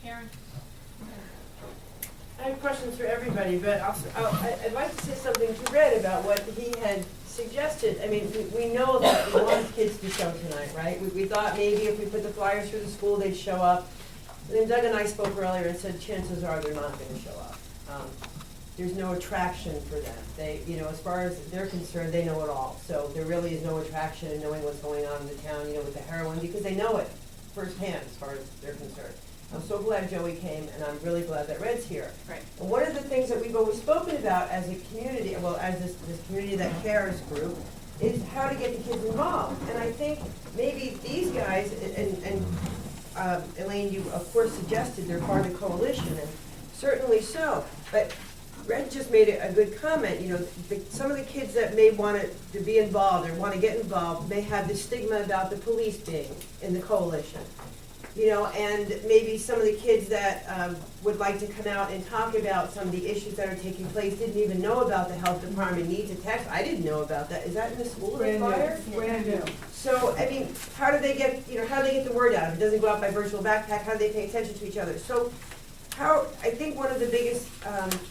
Karen? I have questions for everybody, but I'd like to say something to Red about what he had suggested. I mean, we know that we want kids to show tonight, right? We thought maybe if we put the flyers through the school, they'd show up. And then Doug and I spoke earlier and said chances are they're not going to show up. There's no attraction for them. They, you know, as far as they're concerned, they know it all. So there really is no attraction in knowing what's going on in the town, you know, with the heroin, because they know it firsthand as far as they're concerned. I'm so glad Joey came, and I'm really glad that Red's here. Right. And one of the things that we've always spoken about as a community, well, as this community that cares group, is how to get the kids involved. And I think maybe these guys, and Elaine, you of course suggested they're part of the coalition, and certainly so. But Red just made a good comment. You know, some of the kids that may want to be involved or want to get involved may have the stigma about the police being in the coalition. You know, and maybe some of the kids that would like to come out and talk about some of the issues that are taking place didn't even know about the health department needs a text. I didn't know about that. Is that in the school flyer? Brand new. So, I mean, how do they get, you know, how do they get the word out? If it doesn't go out by virtual backpack, how do they pay attention to each other? So, I think one of the biggest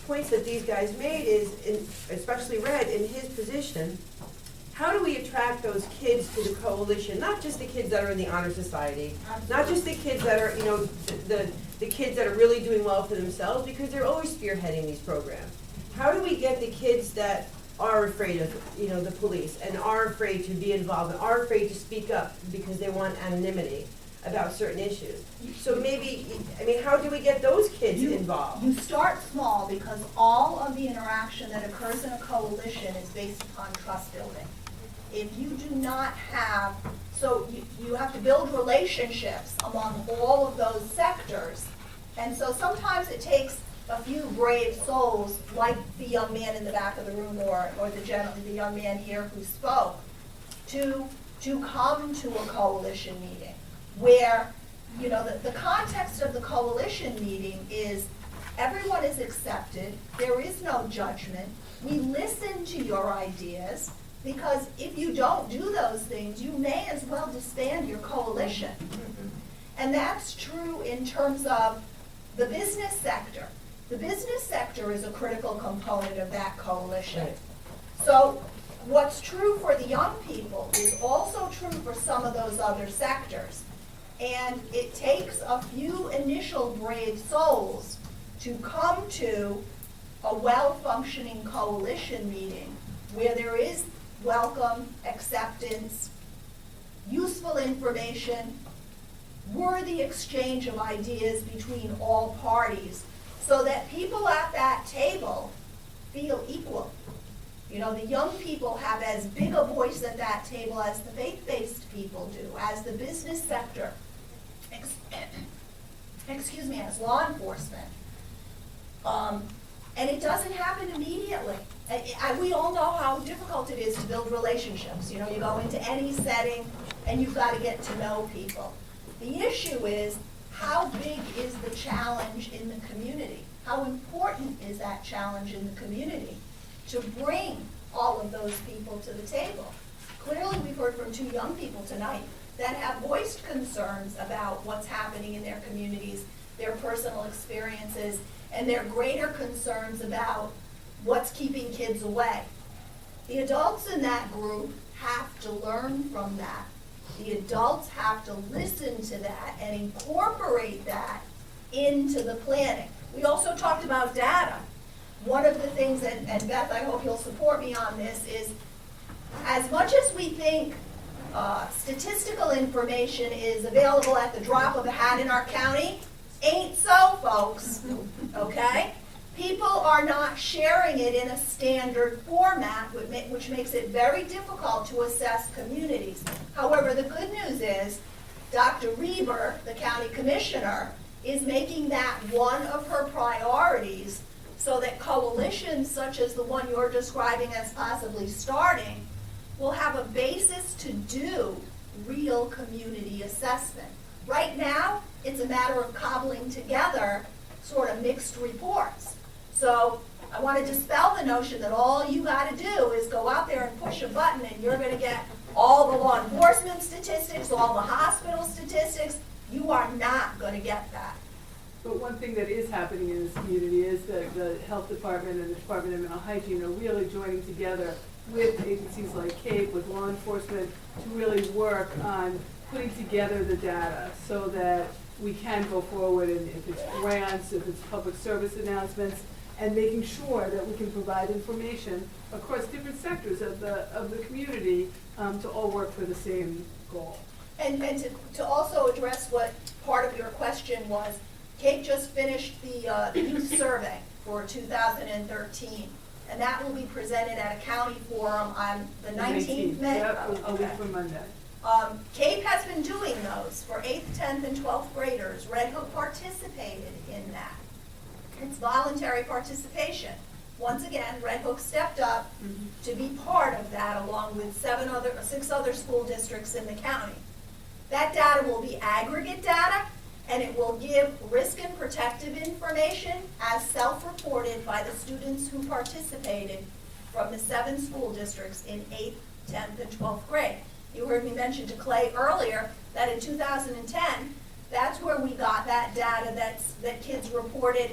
points that these guys made is, especially Red, in his position, how do we attract those kids to the coalition? Not just the kids that are in the honor society, not just the kids that are, you know, the kids that are really doing well for themselves, because they're always spearheading these programs. How do we get the kids that are afraid of, you know, the police and are afraid to be involved and are afraid to speak up because they want anonymity about certain issues? So maybe, I mean, how do we get those kids involved? You start small because all of the interaction that occurs in a coalition is based upon trust building. If you do not have, so you have to build relationships among all of those sectors. And so sometimes it takes a few brave souls, like the young man in the back of the room or the young man here who spoke, to come to a coalition meeting where, you know, the context of the coalition meeting is everyone is accepted, there is no judgment, we listen to your ideas, because if you don't do those things, you may as well disband your coalition. And that's true in terms of the business sector. The business sector is a critical component of that coalition. Right. So what's true for the young people is also true for some of those other sectors. And it takes a few initial brave souls to come to a well-functioning coalition meeting where there is welcome, acceptance, useful information, worthy exchange of ideas between all parties, so that people at that table feel equal. You know, the young people have as big a voice at that table as the faith-based people do, as the business sector, as law enforcement. And it doesn't happen immediately. We all know how difficult it is to build relationships. You know, you go into any setting and you've got to get to know people. The issue is, how big is the challenge in the community? How important is that challenge in the community to bring all of those people to the table? Clearly, we've heard from two young people tonight that have voiced concerns about what's happening in their communities, their personal experiences, and their greater concerns about what's keeping kids away. The adults in that group have to learn from that. The adults have to listen to that and incorporate that into the planning. We also talked about data. One of the things, and Beth, I hope you'll support me on this, is as much as we think statistical information is available at the drop of a hat in our county, ain't so, folks, okay? People are not sharing it in a standard format, which makes it very difficult to assess communities. However, the good news is Dr. Reber, the county commissioner, is making that one of her priorities so that coalitions such as the one you're describing as possibly starting will have a basis to do real community assessment. Right now, it's a matter of cobbling together sort of mixed reports. So I want to dispel the notion that all you got to do is go out there and push a button and you're going to get all the law enforcement statistics, all the hospital statistics. You are not going to get that. But one thing that is happening in this community is that the health department and the Department of Mental Hygiene are really joining together with agencies like CAPE, with law enforcement, to really work on putting together the data so that we can go forward, and if it's grants, if it's public service announcements, and making sure that we can provide information across different sectors of the community to all work for the same goal. And to also address what part of your question was, Kate just finished the youth survey for 2013, and that will be presented at a county forum on the 19th May. Yep, a week from Monday. CAPE has been doing those for 8th, 10th, and 12th graders. Red Hook participated in that. It's voluntary participation. Once again, Red Hook stepped up to be part of that along with 6 other school districts in the county. That data will be aggregate data, and it will give risk and protective information as self-reported by the students who participated from the 7 school districts in 8th, 10th, and 12th grade. You heard me mention to Clay earlier that in 2010, that's where we got that data that kids reported.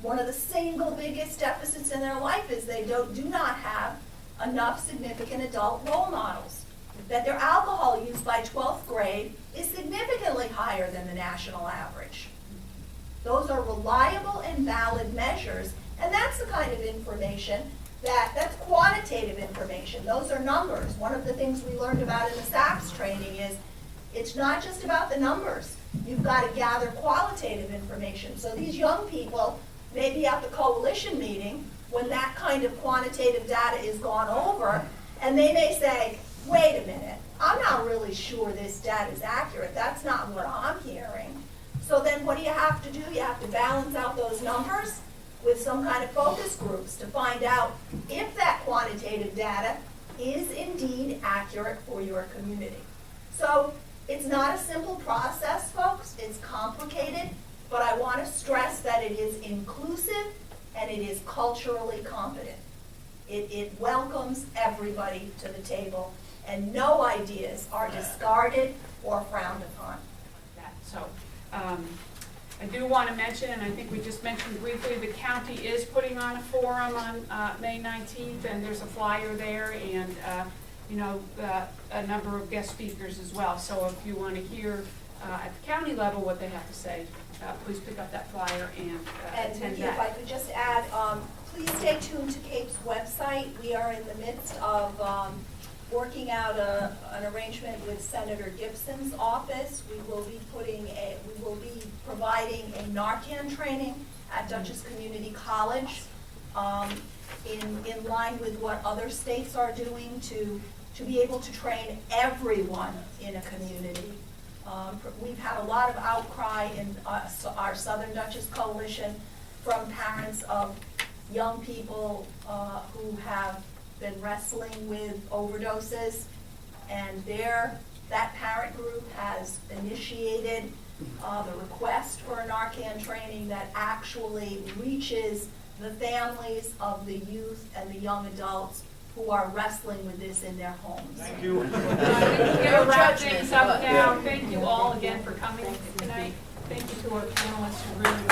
One of the single biggest deficits in their life is they do not have enough significant adult role models. That their alcohol use by 12th grade is significantly higher than the national average. Those are reliable and valid measures, and that's the kind of information that's quantitative information. Those are numbers. One of the things we learned about in the SAPS training is it's not just about the numbers. You've got to gather qualitative information. So these young people may be at the coalition meeting when that kind of quantitative data is gone over, and they may say, wait a minute, I'm not really sure this data is accurate. That's not what I'm hearing. So then what do you have to do? You have to balance out those numbers with some kind of focus groups to find out if that quantitative data is indeed accurate for your community. So it's not a simple process, folks. It's complicated, but I want to stress that it is inclusive and it is culturally competent. It welcomes everybody to the table, and no ideas are discarded or frowned upon. So, I do want to mention, and I think we just mentioned briefly, the county is putting on a forum on May 19th, and there's a flyer there, and a number of guest speakers as well. So if you want to hear at the county level what they have to say, please pick up that flyer and attend Vicki, that. if I could just add, please stay tuned to CAPE's website. We are in the midst of working out an arrangement with Senator Gibson's office. We will be providing a Narcan training at Dutchess Community College, in line with what other states are doing to be able to train everyone in a community. We've had a lot of outcry in our Southern Dutchess Coalition from parents of young people who have been wrestling with overdoses, and that parent group has initiated the request for a Narcan training that actually reaches the families of the youth and the young adults who are wrestling with this in their homes. Thank you. We're going to wrap things up now. Thank you all again for coming tonight. Thank you to our panelists who really